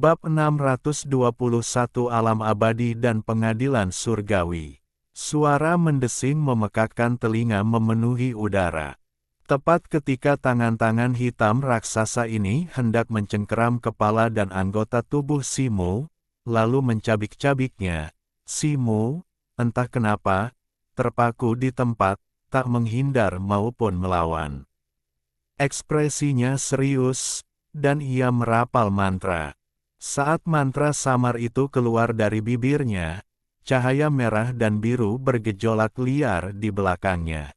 Bab 621 Alam Abadi dan Pengadilan Surgawi. Suara mendesing memekakkan telinga memenuhi udara. Tepat ketika tangan-tangan hitam raksasa ini hendak mencengkeram kepala dan anggota tubuh Simu, lalu mencabik-cabiknya, Simu, entah kenapa, terpaku di tempat, tak menghindar maupun melawan. Ekspresinya serius, dan ia merapal mantra. Saat mantra samar itu keluar dari bibirnya, cahaya merah dan biru bergejolak liar di belakangnya.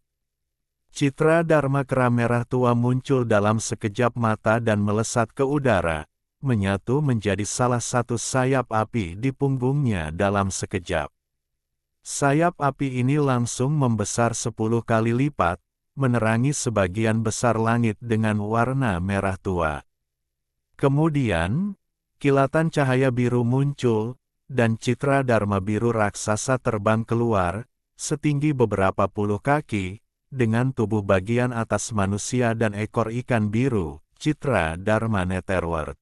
Citra Dharma Kera merah tua muncul dalam sekejap mata dan melesat ke udara, menyatu menjadi salah satu sayap api di punggungnya dalam sekejap. Sayap api ini langsung membesar 10 kali lipat, menerangi sebagian besar langit dengan warna merah tua. Kemudian, kilatan cahaya biru muncul, dan citra Dharma biru raksasa terbang keluar, setinggi beberapa puluh kaki, dengan tubuh bagian atas manusia dan ekor ikan biru, citra Dharma Netherworld.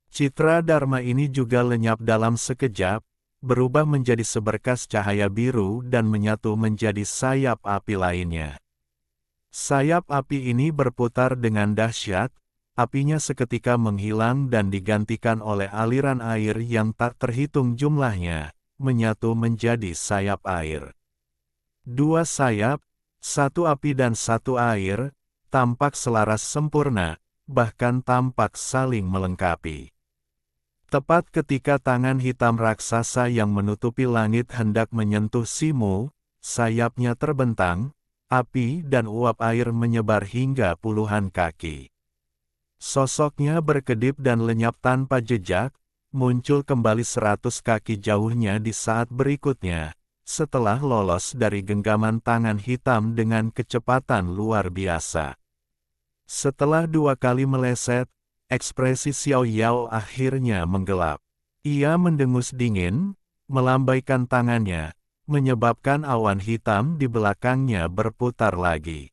Citra Dharma ini juga lenyap dalam sekejap, berubah menjadi seberkas cahaya biru dan menyatu menjadi sayap api lainnya. Sayap api ini berputar dengan dahsyat, apinya seketika menghilang dan digantikan oleh aliran air yang tak terhitung jumlahnya, menyatu menjadi sayap air. Dua sayap, satu api dan satu air, tampak selaras sempurna, bahkan tampak saling melengkapi. Tepat ketika tangan hitam raksasa yang menutupi langit hendak menyentuh Simu, sayapnya terbentang, api dan uap air menyebar hingga puluhan kaki. Sosoknya berkedip dan lenyap tanpa jejak, muncul kembali 100 kaki jauhnya di saat berikutnya, setelah lolos dari genggaman tangan hitam dengan kecepatan luar biasa. Setelah 2 kali meleset, ekspresi Xiao Yao akhirnya menggelap. Ia mendengus dingin, melambaikan tangannya, menyebabkan awan hitam di belakangnya berputar lagi.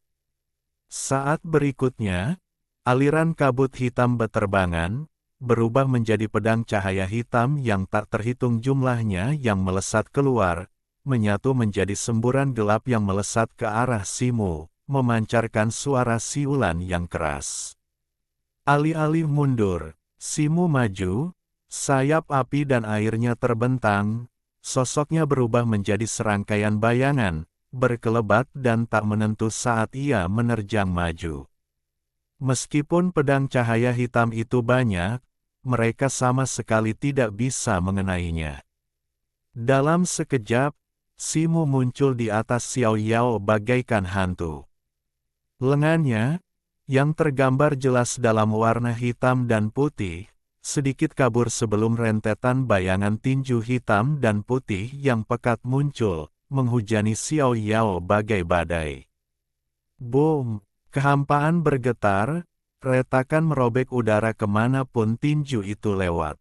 Saat berikutnya, aliran kabut hitam beterbangan, berubah menjadi pedang cahaya hitam yang tak terhitung jumlahnya yang melesat keluar, menyatu menjadi semburan gelap yang melesat ke arah Simu, memancarkan suara siulan yang keras. Alih-alih mundur, Simu maju, sayap api dan airnya terbentang, sosoknya berubah menjadi serangkaian bayangan, berkelebat dan tak menentu saat ia menerjang maju. Meskipun pedang cahaya hitam itu banyak, mereka sama sekali tidak bisa mengenainya. Dalam sekejap, Simu muncul di atas Xiao Yao bagaikan hantu. Lengannya, yang tergambar jelas dalam warna hitam dan putih, sedikit kabur sebelum rentetan bayangan tinju hitam dan putih yang pekat muncul, menghujani Xiao Yao bagai badai. Boom! Kehampaan bergetar, retakan merobek udara kemanapun tinju itu lewat.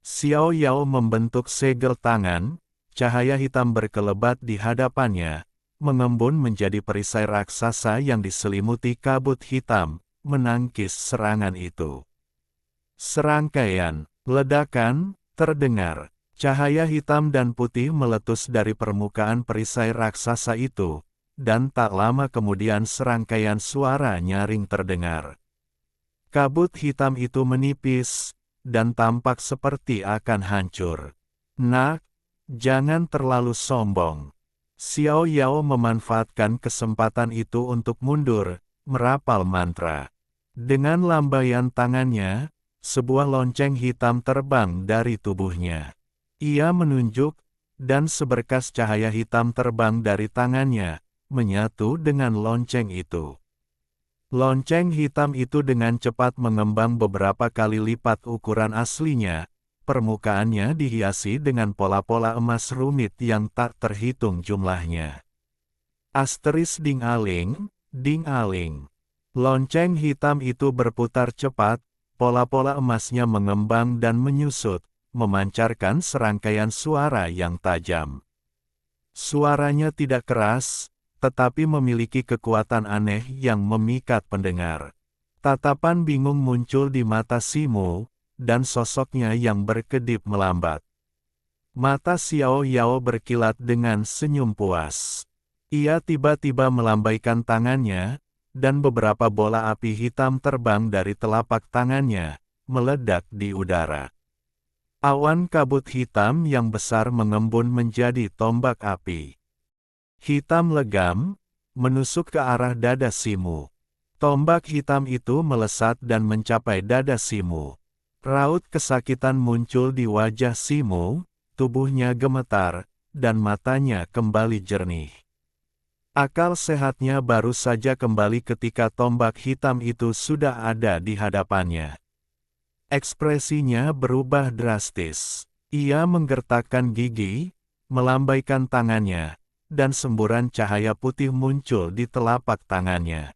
Xiao Yao membentuk segel tangan, cahaya hitam berkelebat di hadapannya, mengembun menjadi perisai raksasa yang diselimuti kabut hitam, menangkis serangan itu. Serangkaian ledakan terdengar, cahaya hitam dan putih meletus dari permukaan perisai raksasa itu, dan tak lama kemudian serangkaian suara nyaring terdengar. Kabut hitam itu menipis, dan tampak seperti akan hancur. Nak, jangan terlalu sombong. Xiao Yao memanfaatkan kesempatan itu untuk mundur, merapal mantra. Dengan lambaian tangannya, sebuah lonceng hitam terbang dari tubuhnya. Ia menunjuk, dan seberkas cahaya hitam terbang dari tangannya, menyatu dengan lonceng itu. Lonceng hitam itu dengan cepat mengembang beberapa kali lipat ukuran aslinya, permukaannya dihiasi dengan pola-pola emas rumit yang tak terhitung jumlahnya. Asteris ding-aling, ding-aling. Lonceng hitam itu berputar cepat, pola-pola emasnya mengembang dan menyusut, memancarkan serangkaian suara yang tajam. Suaranya tidak keras, tetapi memiliki kekuatan aneh yang memikat pendengar. Tatapan bingung muncul di mata Simu, dan sosoknya yang berkedip melambat. Mata Xiao Yao berkilat dengan senyum puas. Ia tiba-tiba melambaikan tangannya, dan beberapa bola api hitam terbang dari telapak tangannya, meledak di udara. Awan kabut hitam yang besar mengembun menjadi tombak api. Hitam legam, menusuk ke arah dada Simu. Tombak hitam itu melesat dan mencapai dada Simu. Raut kesakitan muncul di wajah Simu, tubuhnya gemetar, dan matanya kembali jernih. Akal sehatnya baru saja kembali ketika tombak hitam itu sudah ada di hadapannya. Ekspresinya berubah drastis. Ia menggertakkan gigi, melambaikan tangannya, dan semburan cahaya putih muncul di telapak tangannya.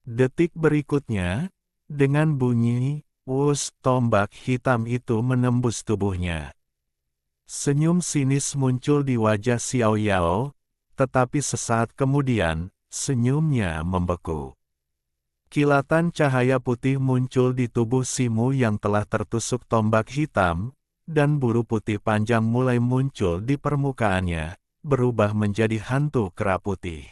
Detik berikutnya, dengan bunyi, "Wus," tombak hitam itu menembus tubuhnya. Senyum sinis muncul di wajah Xiao Yao, tetapi sesaat kemudian, senyumnya membeku. Kilatan cahaya putih muncul di tubuh Simu yang telah tertusuk tombak hitam, dan bulu putih panjang mulai muncul di permukaannya, berubah menjadi hantu kera putih.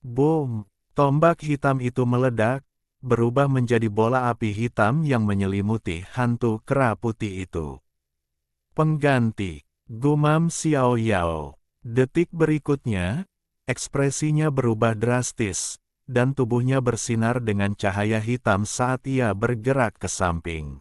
Boom! Tombak hitam itu meledak, berubah menjadi bola api hitam yang menyelimuti hantu kera putih itu. Pengganti, gumam Xiao Yao. Detik berikutnya, ekspresinya berubah drastis, dan tubuhnya bersinar dengan cahaya hitam saat ia bergerak ke samping.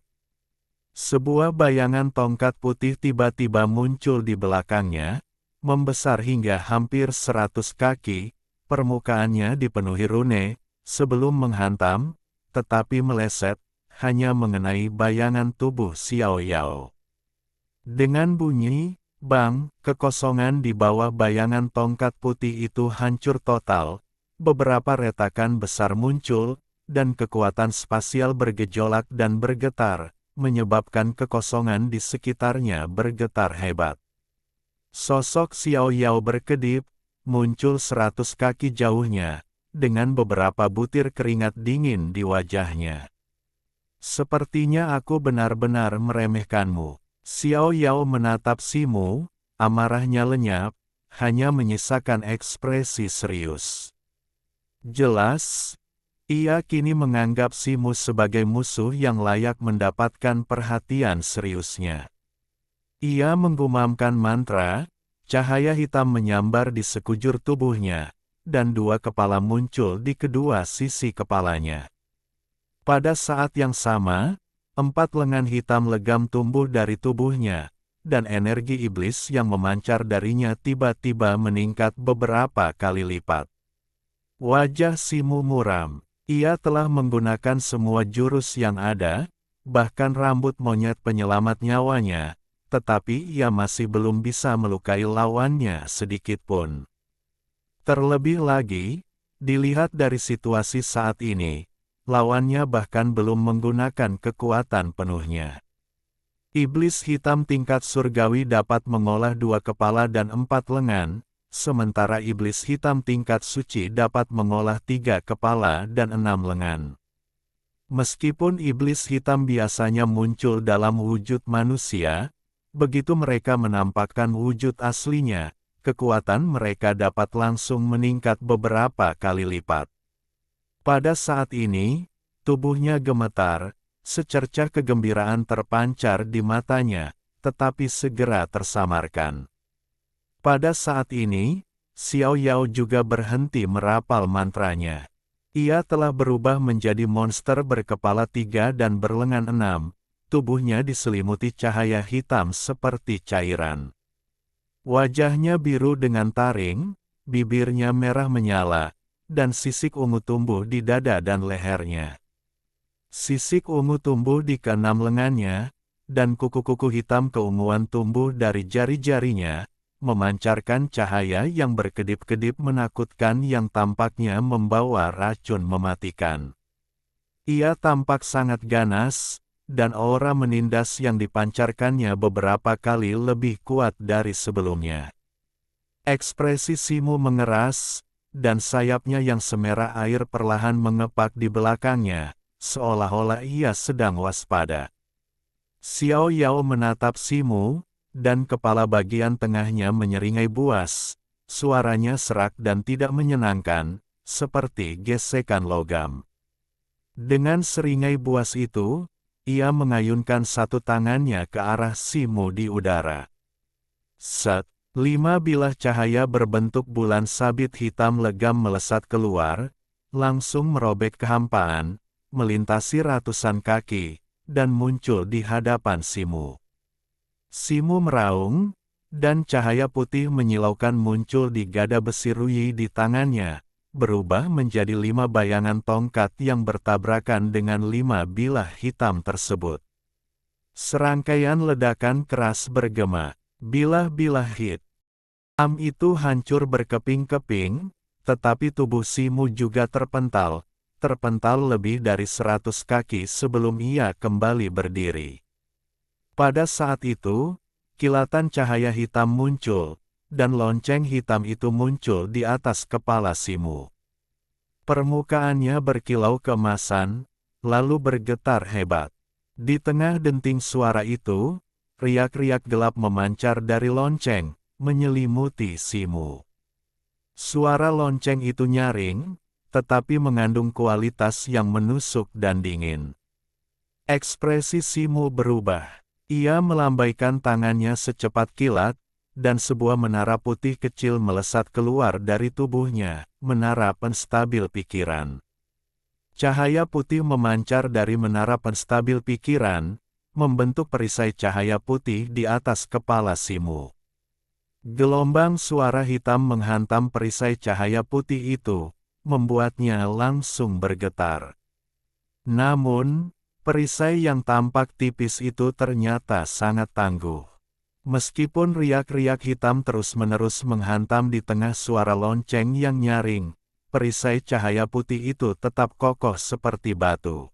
Sebuah bayangan tongkat putih tiba-tiba muncul di belakangnya, membesar hingga hampir 100 kaki, permukaannya dipenuhi rune, sebelum menghantam, tetapi meleset, hanya mengenai bayangan tubuh Xiao Yao. Dengan bunyi, bang, kekosongan di bawah bayangan tongkat putih itu hancur total. Beberapa retakan besar muncul, dan kekuatan spasial bergejolak dan bergetar, menyebabkan kekosongan di sekitarnya bergetar hebat. Sosok Xiao Yao berkedip, muncul 100 kaki jauhnya, dengan beberapa butir keringat dingin di wajahnya. "Sepertinya aku benar-benar meremehkanmu." Xiao Yao menatap Simu, amarahnya lenyap, hanya menyisakan ekspresi serius. Jelas, ia kini menganggap Simu sebagai musuh yang layak mendapatkan perhatian seriusnya. Ia menggumamkan mantra, cahaya hitam menyambar di sekujur tubuhnya, dan dua kepala muncul di kedua sisi kepalanya. Pada saat yang sama, 4 lengan hitam legam tumbuh dari tubuhnya, dan energi iblis yang memancar darinya tiba-tiba meningkat beberapa kali lipat. Wajah Simu muram. Ia telah menggunakan semua jurus yang ada, bahkan rambut monyet penyelamat nyawanya, tetapi ia masih belum bisa melukai lawannya sedikit pun. Terlebih lagi, dilihat dari situasi saat ini, lawannya bahkan belum menggunakan kekuatan penuhnya. Iblis hitam tingkat surgawi dapat mengolah 2 kepala dan 4 lengan, sementara iblis hitam tingkat suci dapat mengolah 3 kepala dan 6 lengan. Meskipun iblis hitam biasanya muncul dalam wujud manusia, begitu mereka menampakkan wujud aslinya, kekuatan mereka dapat langsung meningkat beberapa kali lipat. Pada saat ini, tubuhnya gemetar, secercah kegembiraan terpancar di matanya, tetapi segera tersamarkan. Pada saat ini, Xiao Yao juga berhenti merapal mantranya. Ia telah berubah menjadi monster berkepala 3 dan berlengan 6, tubuhnya diselimuti cahaya hitam seperti cairan. Wajahnya biru dengan taring, bibirnya merah menyala, dan sisik ungu tumbuh di dada dan lehernya. Sisik ungu tumbuh di keenam lengannya, dan kuku-kuku hitam keunguan tumbuh dari jari-jarinya, memancarkan cahaya yang berkedip-kedip menakutkan yang tampaknya membawa racun mematikan. Ia tampak sangat ganas, dan aura menindas yang dipancarkannya beberapa kali lebih kuat dari sebelumnya. Ekspresi Simu mengeras, dan sayapnya yang semerah air perlahan mengepak di belakangnya, seolah-olah ia sedang waspada. Xiao Yao menatap Simu, dan kepala bagian tengahnya menyeringai buas. Suaranya serak dan tidak menyenangkan, seperti gesekan logam. Dengan seringai buas itu, ia mengayunkan satu tangannya ke arah Simu di udara. Set, 5 bilah cahaya berbentuk bulan sabit hitam legam melesat keluar, langsung merobek kehampaan, melintasi ratusan kaki, dan muncul di hadapan Simu. Simu meraung, dan cahaya putih menyilaukan muncul di gada besi ruyi di tangannya, berubah menjadi 5 bayangan tongkat yang bertabrakan dengan 5 bilah hitam tersebut. Serangkaian ledakan keras bergema. Bilah-bilah hitam itu hancur berkeping-keping, tetapi tubuh Simu juga terpental lebih dari 100 kaki sebelum ia kembali berdiri. Pada saat itu, kilatan cahaya hitam muncul, dan lonceng hitam itu muncul di atas kepala Simu. Permukaannya berkilau keemasan, lalu bergetar hebat. Di tengah denting suara itu, riak-riak gelap memancar dari lonceng, menyelimuti Simu. Suara lonceng itu nyaring, tetapi mengandung kualitas yang menusuk dan dingin. Ekspresi Simu berubah. Ia melambaikan tangannya secepat kilat, dan sebuah menara putih kecil melesat keluar dari tubuhnya, menara penstabil pikiran. Cahaya putih memancar dari menara penstabil pikiran, membentuk perisai cahaya putih di atas kepala Simu. Gelombang suara hitam menghantam perisai cahaya putih itu, membuatnya langsung bergetar. Namun, perisai yang tampak tipis itu ternyata sangat tangguh. Meskipun riak-riak hitam terus-menerus menghantam di tengah suara lonceng yang nyaring, perisai cahaya putih itu tetap kokoh seperti batu.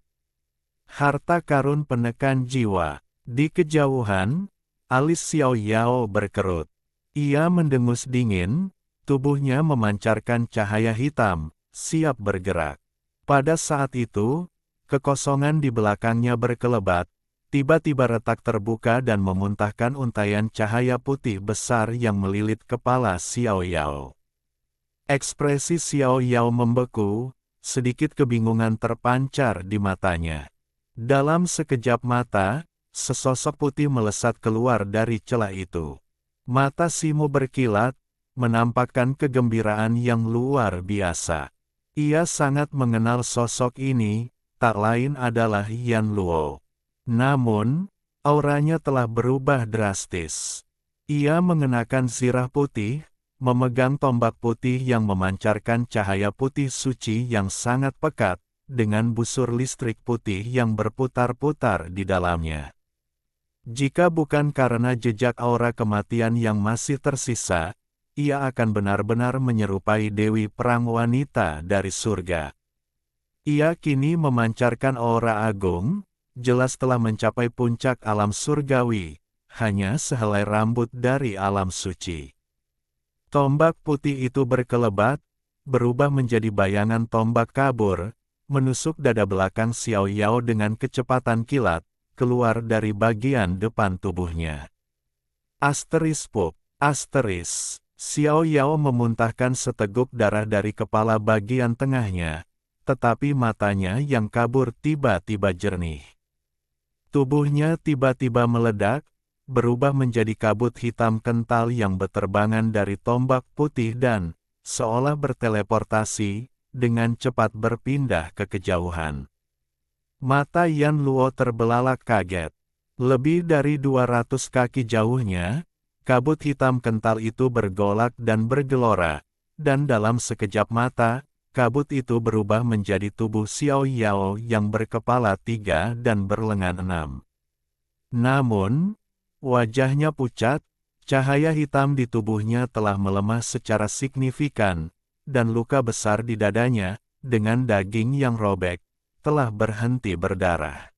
Harta karun penekan jiwa. Di kejauhan, alis Xiao Yao berkerut. Ia mendengus dingin, tubuhnya memancarkan cahaya hitam, siap bergerak. Pada saat itu, kekosongan di belakangnya berkelebat, tiba-tiba retak terbuka dan memuntahkan untaian cahaya putih besar yang melilit kepala Xiao Yao. Ekspresi Xiao Yao membeku, sedikit kebingungan terpancar di matanya. Dalam sekejap mata, sesosok putih melesat keluar dari celah itu. Mata Simu berkilat, menampakkan kegembiraan yang luar biasa. Ia sangat mengenal sosok ini, tak lain adalah Yan Luo. Namun, auranya telah berubah drastis. Ia mengenakan zirah putih, memegang tombak putih yang memancarkan cahaya putih suci yang sangat pekat, dengan busur listrik putih yang berputar-putar di dalamnya. Jika bukan karena jejak aura kematian yang masih tersisa, ia akan benar-benar menyerupai Dewi Perang wanita dari surga. Ia kini memancarkan aura agung, jelas telah mencapai puncak alam surgawi, hanya sehelai rambut dari alam suci. Tombak putih itu berkelebat, berubah menjadi bayangan tombak kabur, menusuk dada belakang Xiao Yao dengan kecepatan kilat, keluar dari bagian depan tubuhnya. Pup. Xiao Yao memuntahkan seteguk darah dari kepala bagian tengahnya, tetapi matanya yang kabur tiba-tiba jernih. Tubuhnya tiba-tiba meledak, berubah menjadi kabut hitam kental yang berterbangan dari tombak putih dan, seolah berteleportasi, dengan cepat berpindah ke kejauhan. Mata Yan Luo terbelalak kaget. Lebih dari 200 kaki jauhnya, kabut hitam kental itu bergolak dan bergelora, dan dalam sekejap mata, kabut itu berubah menjadi tubuh Xiao Yao yang berkepala 3 dan berlengan 6. Namun, wajahnya pucat, cahaya hitam di tubuhnya telah melemah secara signifikan, dan luka besar di dadanya, dengan daging yang robek, telah berhenti berdarah.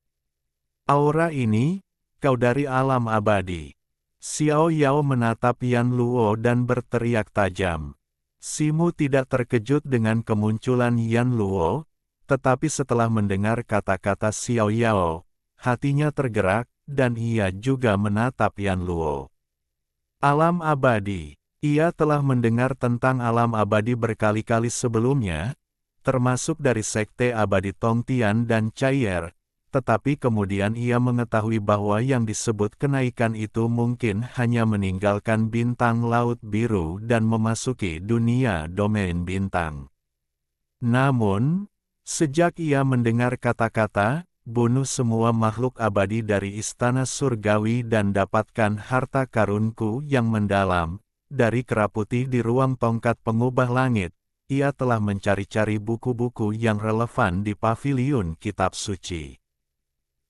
Aura ini, kau dari alam abadi. Xiao Yao menatap Yan Luo dan berteriak tajam. Simu tidak terkejut dengan kemunculan Yan Luo, tetapi setelah mendengar kata-kata Xiao Yao, hatinya tergerak, dan ia juga menatap Yan Luo. Alam abadi. Ia telah mendengar tentang alam abadi berkali-kali sebelumnya, termasuk dari Sekte Abadi Tongtian dan Caier, tetapi kemudian ia mengetahui bahwa yang disebut kenaikan itu mungkin hanya meninggalkan bintang laut biru dan memasuki dunia domain bintang. Namun, sejak ia mendengar kata-kata, bunuh semua makhluk abadi dari istana surgawi dan dapatkan harta karunku yang mendalam, dari kera putih di ruang tongkat pengubah langit, ia telah mencari-cari buku-buku yang relevan di paviliun kitab suci.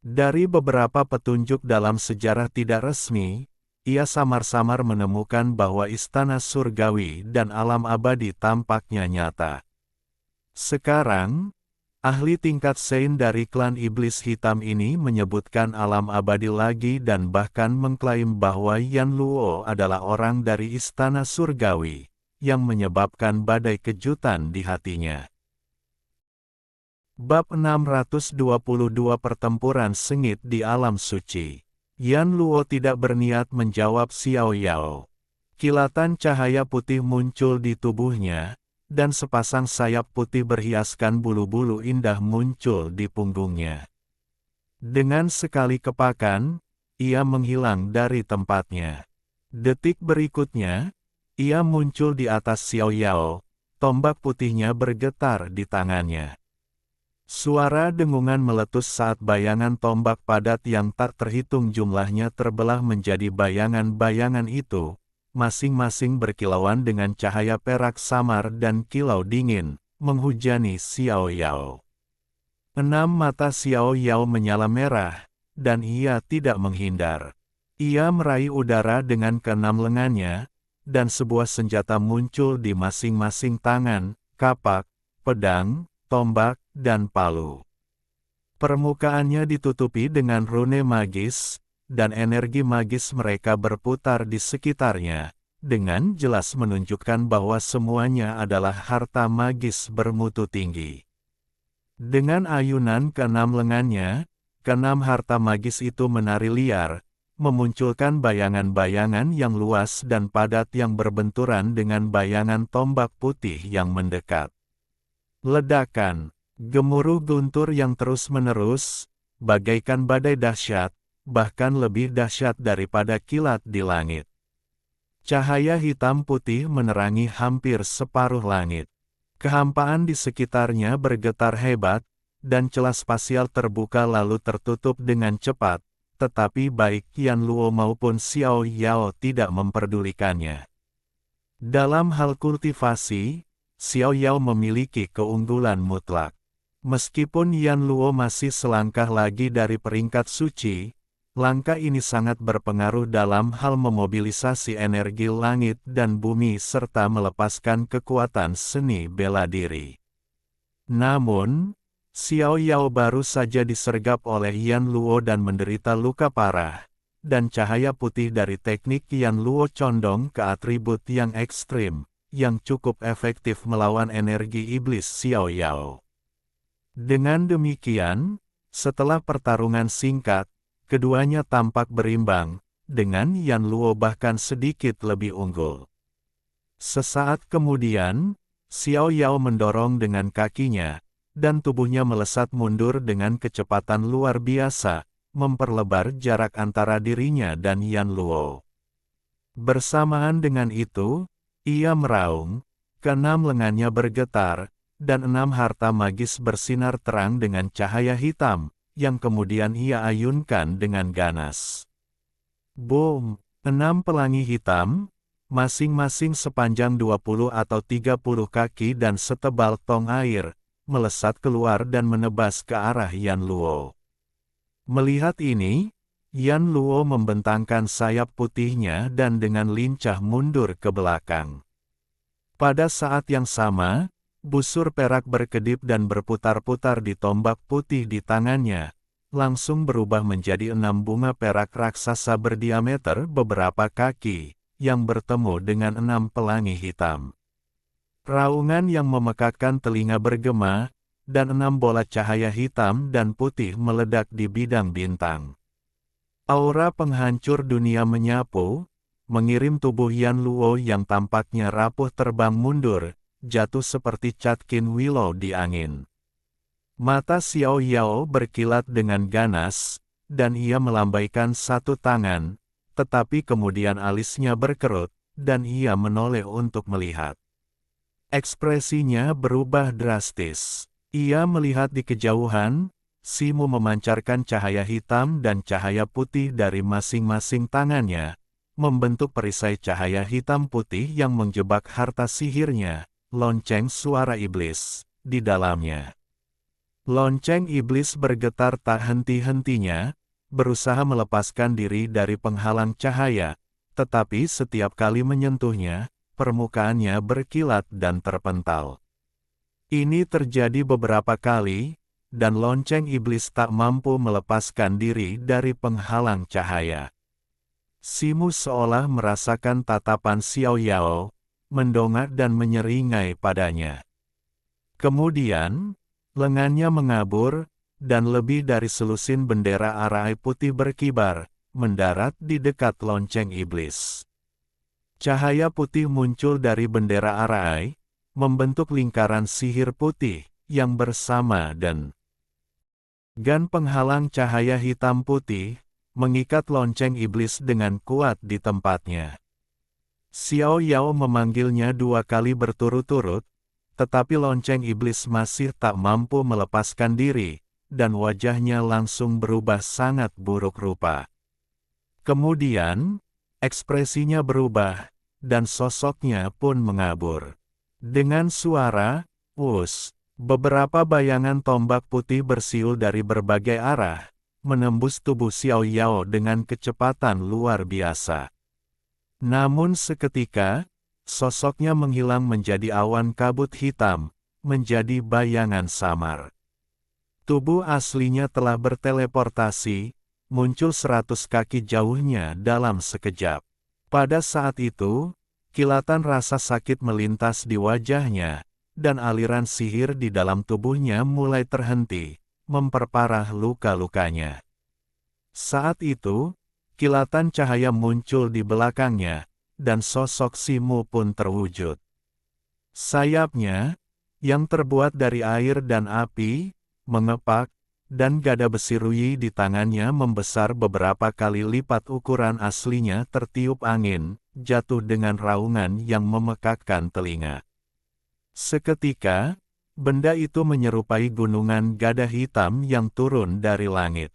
Dari beberapa petunjuk dalam sejarah tidak resmi, ia samar-samar menemukan bahwa istana surgawi dan alam abadi tampaknya nyata. Sekarang, ahli tingkat Sein dari klan Iblis Hitam ini menyebutkan alam abadi lagi dan bahkan mengklaim bahwa Yan Luo adalah orang dari istana surgawi, yang menyebabkan badai kejutan di hatinya. Bab 622 Pertempuran Sengit di Alam Suci. Yan Luo tidak berniat menjawab Xiao Yao. Kilatan cahaya putih muncul di tubuhnya, dan sepasang sayap putih berhiaskan bulu-bulu indah muncul di punggungnya. Dengan sekali kepakan, ia menghilang dari tempatnya. Detik berikutnya, ia muncul di atas Xiao Yao, tombak putihnya bergetar di tangannya. Suara dengungan meletus saat bayangan tombak padat yang tak terhitung jumlahnya terbelah menjadi bayangan-bayangan itu, masing-masing berkilauan dengan cahaya perak samar dan kilau dingin, menghujani Xiao Yao. 6 mata Xiao Yao menyala merah, dan ia tidak menghindar. Ia meraih udara dengan keenam lengannya, dan sebuah senjata muncul di masing-masing tangan, kapak, pedang, tombak, dan palu. Permukaannya ditutupi dengan rune magis, dan energi magis mereka berputar di sekitarnya, dengan jelas menunjukkan bahwa semuanya adalah harta magis bermutu tinggi. Dengan ayunan keenam lengannya, keenam harta magis itu menari liar, memunculkan bayangan-bayangan yang luas dan padat yang berbenturan dengan bayangan tombak putih yang mendekat. Ledakan, gemuruh guntur yang terus-menerus, bagaikan badai dahsyat, bahkan lebih dahsyat daripada kilat di langit. Cahaya hitam putih menerangi hampir separuh langit. Kehampaan di sekitarnya bergetar hebat, dan celah spasial terbuka lalu tertutup dengan cepat, tetapi baik Yan Luo maupun Xiao Yao tidak memperdulikannya. Dalam hal kultivasi, Xiao Yao memiliki keunggulan mutlak. Meskipun Yan Luo masih selangkah lagi dari peringkat suci, langkah ini sangat berpengaruh dalam hal memobilisasi energi langit dan bumi serta melepaskan kekuatan seni bela diri. Namun, Xiao Yao baru saja disergap oleh Yan Luo dan menderita luka parah, dan cahaya putih dari teknik Yan Luo condong ke atribut yang ekstrim, yang cukup efektif melawan energi iblis Xiao Yao. Dengan demikian, setelah pertarungan singkat, keduanya tampak berimbang, dengan Yan Luo bahkan sedikit lebih unggul. Sesaat kemudian, Xiao Yao mendorong dengan kakinya, dan tubuhnya melesat mundur dengan kecepatan luar biasa, memperlebar jarak antara dirinya dan Yan Luo. Bersamaan dengan itu, ia meraung, keenam lengannya bergetar, dan 6 harta magis bersinar terang dengan cahaya hitam, yang kemudian ia ayunkan dengan ganas. Boom! 6 pelangi hitam, masing-masing sepanjang 20 atau 30 kaki dan setebal tong air, melesat keluar dan menebas ke arah Yan Luo. Melihat ini, Yan Luo membentangkan sayap putihnya dan dengan lincah mundur ke belakang. Pada saat yang sama, busur perak berkedip dan berputar-putar di tombak putih di tangannya, langsung berubah menjadi 6 bunga perak raksasa berdiameter beberapa kaki, yang bertemu dengan 6 pelangi hitam. Raungan yang memekakkan telinga bergema, dan 6 bola cahaya hitam dan putih meledak di bidang bintang. Aura penghancur dunia menyapu, mengirim tubuh Yan Luo yang tampaknya rapuh terbang mundur, jatuh seperti catkin willow di angin. Mata Xiao Yao berkilat dengan ganas, dan ia melambaikan satu tangan, tetapi kemudian alisnya berkerut, dan ia menoleh untuk melihat. Ekspresinya berubah drastis. Ia melihat di kejauhan, Simu memancarkan cahaya hitam dan cahaya putih dari masing-masing tangannya, membentuk perisai cahaya hitam putih yang menjebak harta sihirnya, lonceng suara iblis, di dalamnya. Lonceng iblis bergetar tak henti-hentinya, berusaha melepaskan diri dari penghalang cahaya, tetapi setiap kali menyentuhnya, permukaannya berkilat dan terpental. Ini terjadi beberapa kali, dan lonceng iblis tak mampu melepaskan diri dari penghalang cahaya. Simu seolah merasakan tatapan Xiao Yao, mendongak dan menyeringai padanya. Kemudian, lengannya mengabur, dan lebih dari selusin bendera arai putih berkibar, mendarat di dekat lonceng iblis. Cahaya putih muncul dari bendera arai, membentuk lingkaran sihir putih, yang bersama dan gan penghalang cahaya hitam putih, mengikat lonceng iblis dengan kuat di tempatnya. Xiao Yao memanggilnya 2 kali berturut-turut, tetapi lonceng iblis masih tak mampu melepaskan diri, dan wajahnya langsung berubah sangat buruk rupa. Kemudian, ekspresinya berubah, dan sosoknya pun mengabur. Dengan suara, "Wus," beberapa bayangan tombak putih bersiul dari berbagai arah, menembus tubuh Xiao Yao dengan kecepatan luar biasa. Namun seketika, sosoknya menghilang menjadi awan kabut hitam, menjadi bayangan samar. Tubuh aslinya telah berteleportasi, muncul 100 kaki jauhnya dalam sekejap. Pada saat itu, kilatan rasa sakit melintas di wajahnya, dan aliran sihir di dalam tubuhnya mulai terhenti, memperparah luka-lukanya. Saat itu, kilatan cahaya muncul di belakangnya, dan sosok Simu pun terwujud. Sayapnya, yang terbuat dari air dan api, mengepak, dan gada besi ruyi di tangannya membesar beberapa kali lipat ukuran aslinya tertiup angin, jatuh dengan raungan yang memekakkan telinga. Seketika, benda itu menyerupai gunungan gada hitam yang turun dari langit.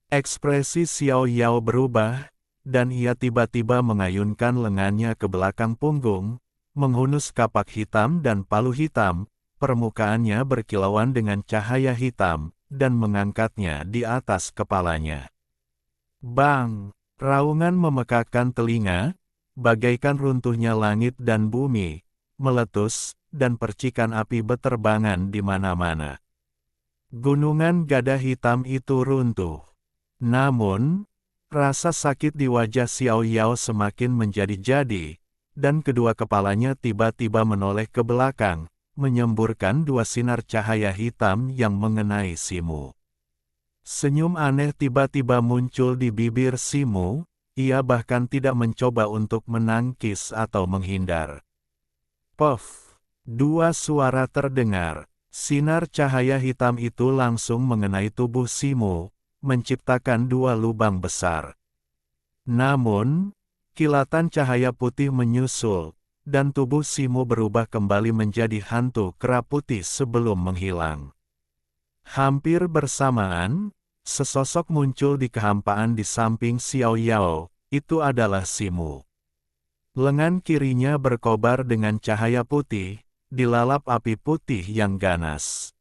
Ekspresi Xiao Yao berubah, dan ia tiba-tiba mengayunkan lengannya ke belakang punggung, menghunus kapak hitam dan palu hitam, permukaannya berkilauan dengan cahaya hitam, dan mengangkatnya di atas kepalanya. Bang! Raungan memekakkan telinga, bagaikan runtuhnya langit dan bumi, meletus, dan percikan api beterbangan di mana-mana. Gunungan gada hitam itu runtuh. Namun, rasa sakit di wajah Xiao Yao semakin menjadi-jadi, dan kedua kepalanya tiba-tiba menoleh ke belakang, menyemburkan 2 sinar cahaya hitam yang mengenai Simu. Senyum aneh tiba-tiba muncul di bibir Simu, ia bahkan tidak mencoba untuk menangkis atau menghindar. Puff! 2 suara terdengar. Sinar cahaya hitam itu langsung mengenai tubuh Simu, menciptakan 2 lubang besar. Namun, kilatan cahaya putih menyusul, dan tubuh Simu berubah kembali menjadi hantu kera putih sebelum menghilang. Hampir bersamaan, sesosok muncul di kehampaan di samping Xiao Yao, itu adalah Simu. Lengan kirinya berkobar dengan cahaya putih, dilalap api putih yang ganas.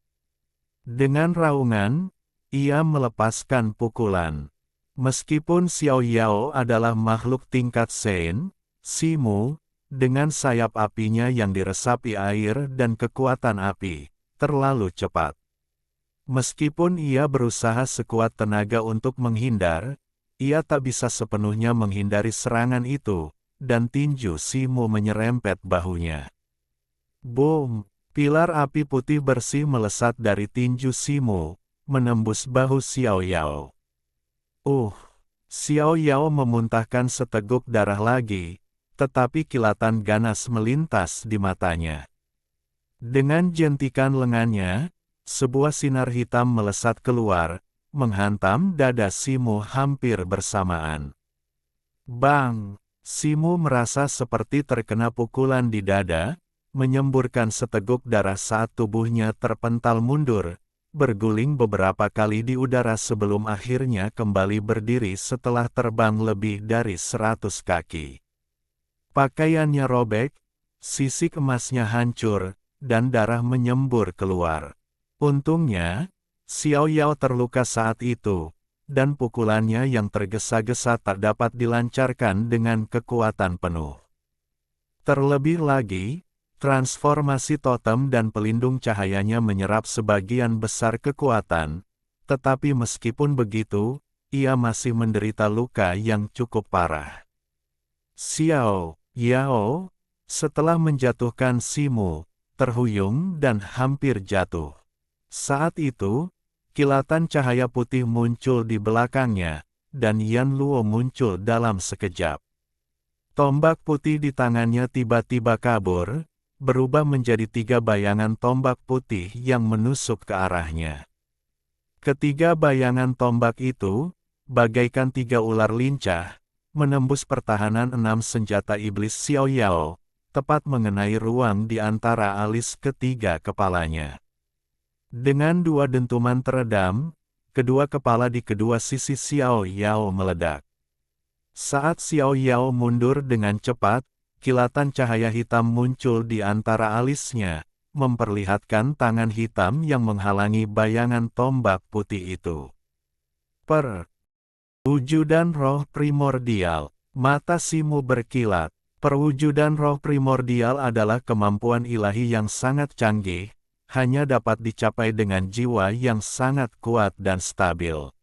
Dengan raungan, ia melepaskan pukulan. Meskipun Xiao Yao adalah makhluk tingkat Sen, Simu, dengan sayap apinya yang diresapi air dan kekuatan api, terlalu cepat. Meskipun ia berusaha sekuat tenaga untuk menghindar, ia tak bisa sepenuhnya menghindari serangan itu, dan tinju Simu menyerempet bahunya. Boom! Pilar api putih bersih melesat dari tinju Simu, menembus bahu Xiao Yao. Xiao Yao memuntahkan seteguk darah lagi, tetapi kilatan ganas melintas di matanya. Dengan jentikan lengannya, sebuah sinar hitam melesat keluar, menghantam dada Simu hampir bersamaan. Bang! Simu merasa seperti terkena pukulan di dada, menyemburkan seteguk darah saat tubuhnya terpental mundur, berguling beberapa kali di udara sebelum akhirnya kembali berdiri setelah terbang lebih dari 100 kaki. Pakaiannya robek, sisik emasnya hancur, dan darah menyembur keluar. Untungnya, Xiao Yao terluka saat itu, dan pukulannya yang tergesa-gesa tak dapat dilancarkan dengan kekuatan penuh. Terlebih lagi, transformasi totem dan pelindung cahayanya menyerap sebagian besar kekuatan, tetapi meskipun begitu, ia masih menderita luka yang cukup parah. Xiao Yao, setelah menjatuhkan Simu, terhuyung dan hampir jatuh. Saat itu, kilatan cahaya putih muncul di belakangnya, dan Yan Luo muncul dalam sekejap. Tombak putih di tangannya tiba-tiba kabur, berubah menjadi 3 bayangan tombak putih yang menusuk ke arahnya. Ketiga bayangan tombak itu, bagaikan 3 ular lincah, menembus pertahanan 6 senjata iblis Xiao Yao, tepat mengenai ruang di antara alis ketiga kepalanya. Dengan 2 dentuman teredam, kedua kepala di kedua sisi Xiao Yao meledak. Saat Xiao Yao mundur dengan cepat, kilatan cahaya hitam muncul di antara alisnya, memperlihatkan tangan hitam yang menghalangi bayangan tombak putih itu. Perwujudan roh primordial. Mata Simu berkilat. Perwujudan roh primordial adalah kemampuan ilahi yang sangat canggih, hanya dapat dicapai dengan jiwa yang sangat kuat dan stabil.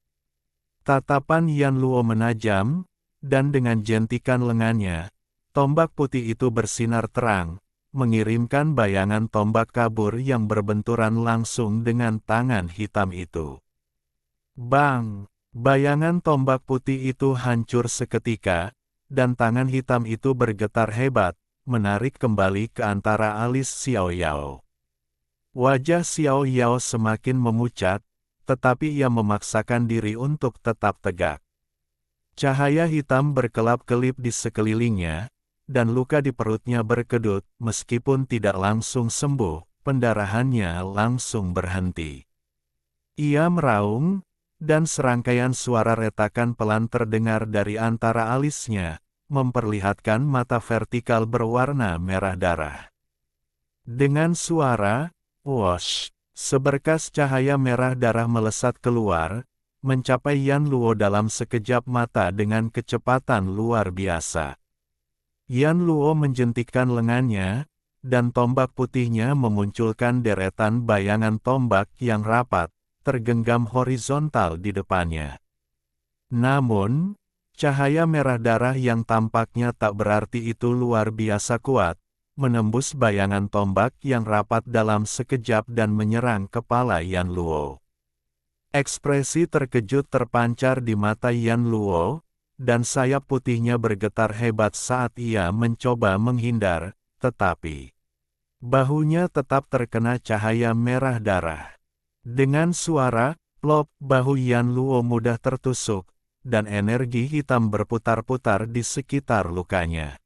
Tatapan Yan Luo menajam, dan dengan jentikan lengannya, tombak putih itu bersinar terang, mengirimkan bayangan tombak kabur yang berbenturan langsung dengan tangan hitam itu. Bang! Bayangan tombak putih itu hancur seketika, dan tangan hitam itu bergetar hebat, menarik kembali ke antara alis Xiao Yao. Wajah Xiao Yao semakin memucat, tetapi ia memaksakan diri untuk tetap tegak. Cahaya hitam berkelap-kelip di sekelilingnya, dan luka di perutnya berkedut, meskipun tidak langsung sembuh, pendarahannya langsung berhenti. Ia meraung, dan serangkaian suara retakan pelan terdengar dari antara alisnya, memperlihatkan mata vertikal berwarna merah darah. Dengan suara, "Wosh!" seberkas cahaya merah darah melesat keluar, mencapai Yan Luo dalam sekejap mata dengan kecepatan luar biasa. Yan Luo menjentikkan lengannya, dan tombak putihnya memunculkan deretan bayangan tombak yang rapat, tergenggam horizontal di depannya. Namun, cahaya merah darah yang tampaknya tak berarti itu luar biasa kuat, menembus bayangan tombak yang rapat dalam sekejap dan menyerang kepala Yan Luo. Ekspresi terkejut terpancar di mata Yan Luo, dan sayap putihnya bergetar hebat saat ia mencoba menghindar, tetapi bahunya tetap terkena cahaya merah darah. Dengan suara, plop, bahu Yan Luo mudah tertusuk, dan energi hitam berputar-putar di sekitar lukanya.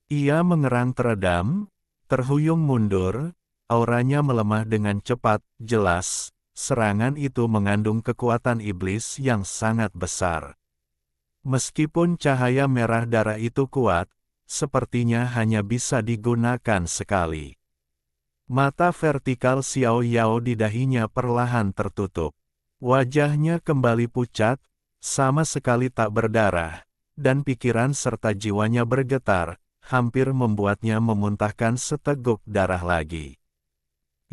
Ia mengerang teredam, terhuyung mundur, auranya melemah dengan cepat, jelas. Serangan itu mengandung kekuatan iblis yang sangat besar. Meskipun cahaya merah darah itu kuat, sepertinya hanya bisa digunakan sekali. Mata vertikal Xiao Yao di dahinya perlahan tertutup. Wajahnya kembali pucat, sama sekali tak berdarah, dan pikiran serta jiwanya bergetar, hampir membuatnya memuntahkan seteguk darah lagi.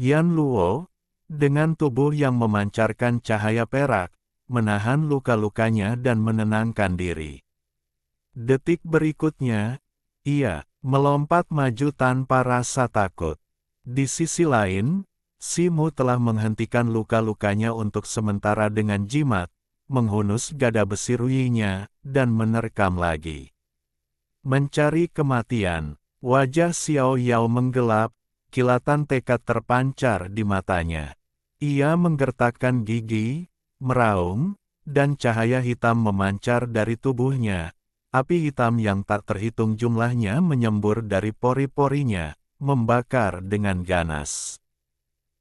Yan Luo, dengan tubuh yang memancarkan cahaya perak, menahan luka-lukanya dan menenangkan diri. Detik berikutnya, ia melompat maju tanpa rasa takut. Di sisi lain, Simu telah menghentikan luka-lukanya untuk sementara dengan jimat, menghunus gada besi ruyinya, dan menerkam lagi. Mencari kematian. Wajah Xiao Yao menggelap, kilatan tekad terpancar di matanya. Ia menggertakkan gigi, meraung, dan cahaya hitam memancar dari tubuhnya. Api hitam yang tak terhitung jumlahnya menyembur dari pori-porinya, membakar dengan ganas.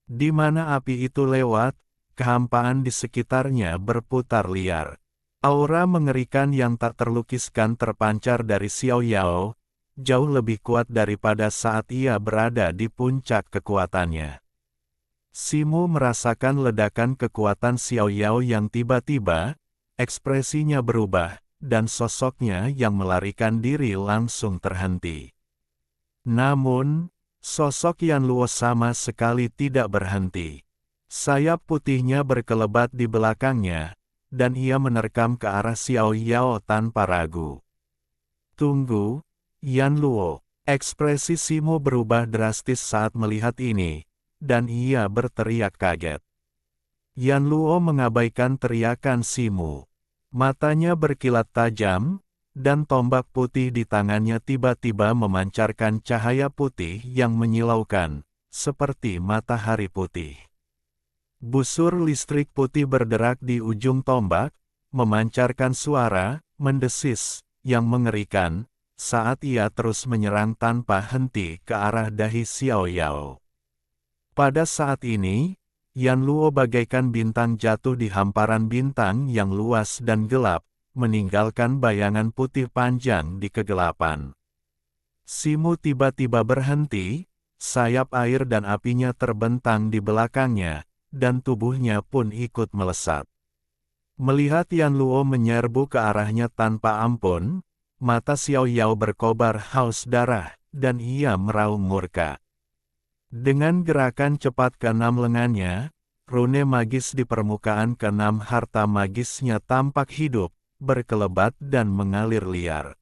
Di mana api itu lewat, kehampaan di sekitarnya berputar liar. Aura mengerikan yang tak terlukiskan terpancar dari Xiao Yao, jauh lebih kuat daripada saat ia berada di puncak kekuatannya. Simu merasakan ledakan kekuatan Xiao Yao yang tiba-tiba, ekspresinya berubah, dan sosoknya yang melarikan diri langsung terhenti. Namun, sosok Yan Luo sama sekali tidak berhenti. Sayap putihnya berkelebat di belakangnya, dan ia menerkam ke arah Xiao Yao tanpa ragu. Tunggu, Yan Luo. Ekspresi Simu berubah drastis saat melihat ini, dan ia berteriak kaget. Yan Luo mengabaikan teriakan Simu. Matanya berkilat tajam, dan tombak putih di tangannya tiba-tiba memancarkan cahaya putih yang menyilaukan, seperti matahari putih. Busur listrik putih berderak di ujung tombak, memancarkan suara, mendesis, yang mengerikan, saat ia terus menyerang tanpa henti ke arah dahi Xiao Yao. Pada saat ini, Yan Luo bagaikan bintang jatuh di hamparan bintang yang luas dan gelap, meninggalkan bayangan putih panjang di kegelapan. Simu tiba-tiba berhenti, sayap air dan apinya terbentang di belakangnya, dan tubuhnya pun ikut melesat. Melihat Yan Luo menyerbu ke arahnya tanpa ampun, mata Xiao Yao berkobar haus darah, dan ia meraung murka. Dengan gerakan cepat keenam lengannya, rune magis di permukaan keenam harta magisnya tampak hidup, berkelebat dan mengalir liar.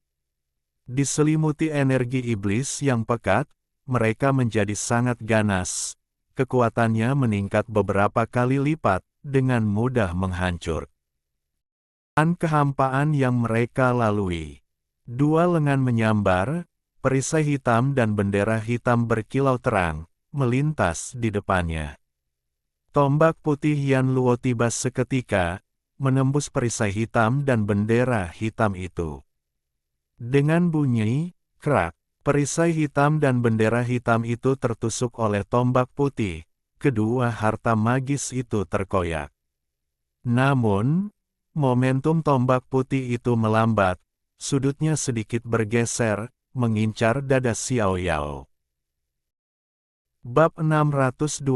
Diselimuti energi iblis yang pekat, mereka menjadi sangat ganas. Kekuatannya meningkat beberapa kali lipat, dengan mudah menghancur. Kehampaan yang mereka lalui. Dua lengan menyambar, perisai hitam dan bendera hitam berkilau terang, melintas di depannya. Tombak putih Yan Luo tiba seketika, menembus perisai hitam dan bendera hitam itu. Dengan bunyi, krak, perisai hitam dan bendera hitam itu tertusuk oleh tombak putih, kedua harta magis itu terkoyak. Namun, momentum tombak putih itu melambat, sudutnya sedikit bergeser, mengincar dada Xiao Yao. Bab 623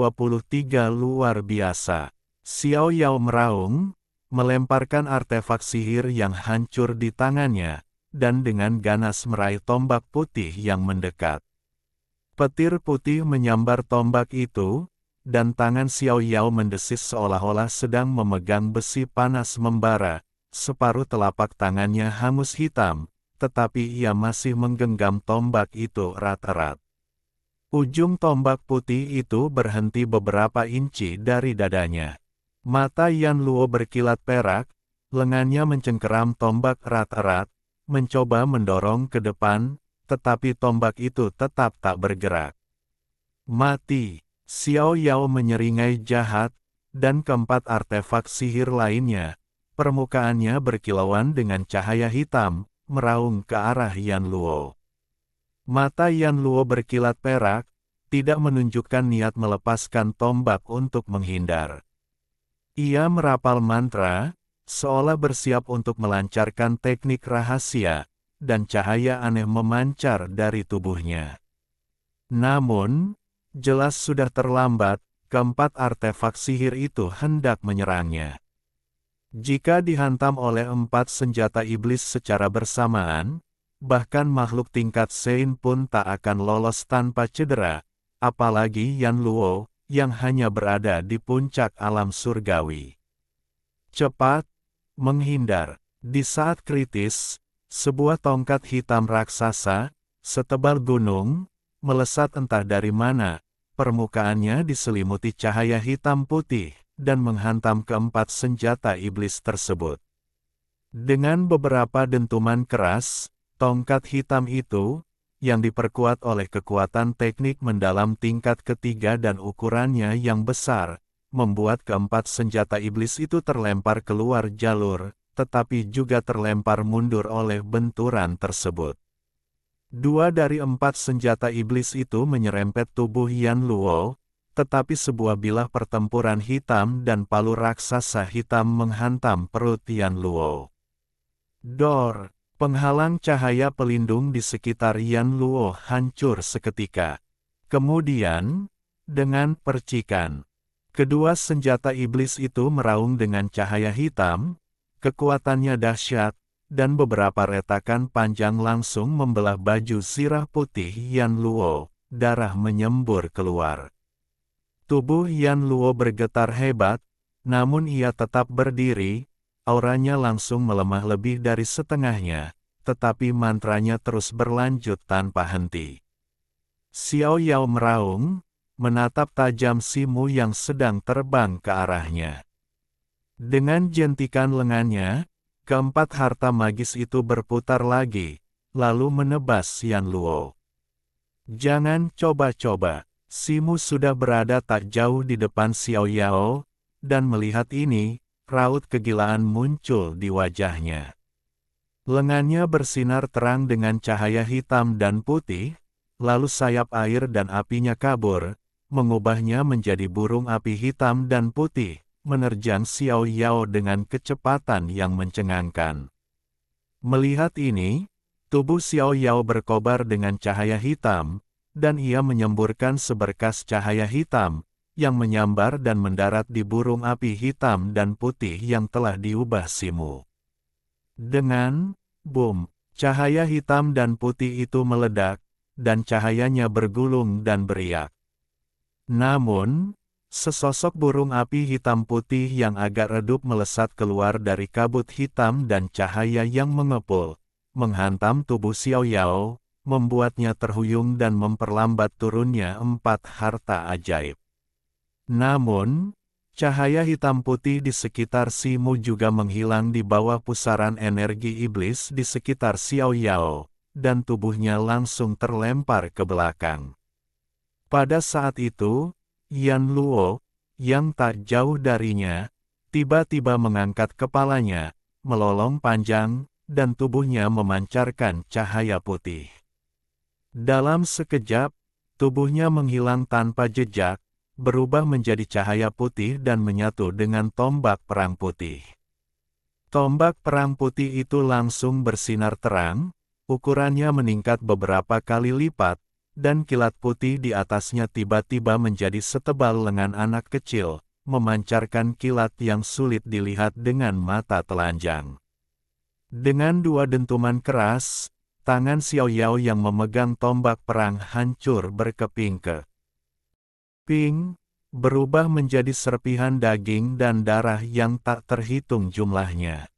luar biasa. Xiao Yao meraung, melemparkan artefak sihir yang hancur di tangannya, dan dengan ganas meraih tombak putih yang mendekat. Petir putih menyambar tombak itu, dan tangan Xiao Yao mendesis seolah-olah sedang memegang besi panas membara, separuh telapak tangannya hangus hitam, tetapi ia masih menggenggam tombak itu erat-erat. Ujung tombak putih itu berhenti beberapa inci dari dadanya. Mata Yan Luo berkilat perak, lengannya mencengkeram tombak erat-erat, mencoba mendorong ke depan, tetapi tombak itu tetap tak bergerak. Mati, Xiao Yao menyeringai jahat, dan keempat artefak sihir lainnya, permukaannya berkilauan dengan cahaya hitam, meraung ke arah Yan Luo. Mata Yan Luo berkilat perak, tidak menunjukkan niat melepaskan tombak untuk menghindar. Ia merapal mantra, seolah bersiap untuk melancarkan teknik rahasia, dan cahaya aneh memancar dari tubuhnya. Namun, jelas sudah terlambat, keempat artefak sihir itu hendak menyerangnya. Jika dihantam oleh empat senjata iblis secara bersamaan, bahkan makhluk tingkat Sein pun tak akan lolos tanpa cedera, apalagi Yan Luo, yang hanya berada di puncak alam surgawi. Cepat, menghindar. Di saat kritis, sebuah tongkat hitam raksasa, setebal gunung, melesat entah dari mana, permukaannya diselimuti cahaya hitam putih, dan menghantam keempat senjata iblis tersebut. Dengan beberapa dentuman keras, tongkat hitam itu, yang diperkuat oleh kekuatan teknik mendalam tingkat ketiga dan ukurannya yang besar, membuat keempat senjata iblis itu terlempar keluar jalur, tetapi juga terlempar mundur oleh benturan tersebut. Dua dari empat senjata iblis itu menyerempet tubuh Yan Luo, tetapi sebuah bilah pertempuran hitam dan palu raksasa hitam menghantam perut Yan Luo. Dor! Penghalang cahaya pelindung di sekitar Yan Luo hancur seketika. Kemudian, dengan percikan, kedua senjata iblis itu meraung dengan cahaya hitam, kekuatannya dahsyat, dan beberapa retakan panjang langsung membelah baju zirah putih Yan Luo, darah menyembur keluar. Tubuh Yan Luo bergetar hebat, namun ia tetap berdiri. Auranya langsung melemah lebih dari setengahnya, tetapi mantranya terus berlanjut tanpa henti. Xiao Yao meraung, menatap tajam Simu yang sedang terbang ke arahnya. Dengan jentikan lengannya, keempat harta magis itu berputar lagi, lalu menebas Yan Luo. Jangan coba-coba, Simu sudah berada tak jauh di depan Xiao Yao, dan melihat ini, raut kegilaan muncul di wajahnya. Lengannya bersinar terang dengan cahaya hitam dan putih, lalu sayap air dan apinya kabur, mengubahnya menjadi burung api hitam dan putih, menerjang Xiao Yao dengan kecepatan yang mencengangkan. Melihat ini, tubuh Xiao Yao berkobar dengan cahaya hitam, dan ia menyemburkan seberkas cahaya hitam, yang menyambar dan mendarat di burung api hitam dan putih yang telah diubah Simu. Dengan boom, cahaya hitam dan putih itu meledak, dan cahayanya bergulung dan beriak. Namun, sesosok burung api hitam putih yang agak redup melesat keluar dari kabut hitam dan cahaya yang mengepul, menghantam tubuh Xiao Yao, membuatnya terhuyung dan memperlambat turunnya empat harta ajaib. Namun, cahaya hitam putih di sekitar Simu juga menghilang di bawah pusaran energi iblis di sekitar Xiao Yao, dan tubuhnya langsung terlempar ke belakang. Pada saat itu, Yan Luo, yang tak jauh darinya, tiba-tiba mengangkat kepalanya, melolong panjang, dan tubuhnya memancarkan cahaya putih. Dalam sekejap, tubuhnya menghilang tanpa jejak, berubah menjadi cahaya putih dan menyatu dengan tombak perang putih. Tombak perang putih itu langsung bersinar terang, ukurannya meningkat beberapa kali lipat, dan kilat putih di atasnya tiba-tiba menjadi setebal lengan anak kecil, memancarkan kilat yang sulit dilihat dengan mata telanjang. Dengan dua dentuman keras, tangan Xiao Yao yang memegang tombak perang hancur berkeping-keping, berubah menjadi serpihan daging dan darah yang tak terhitung jumlahnya.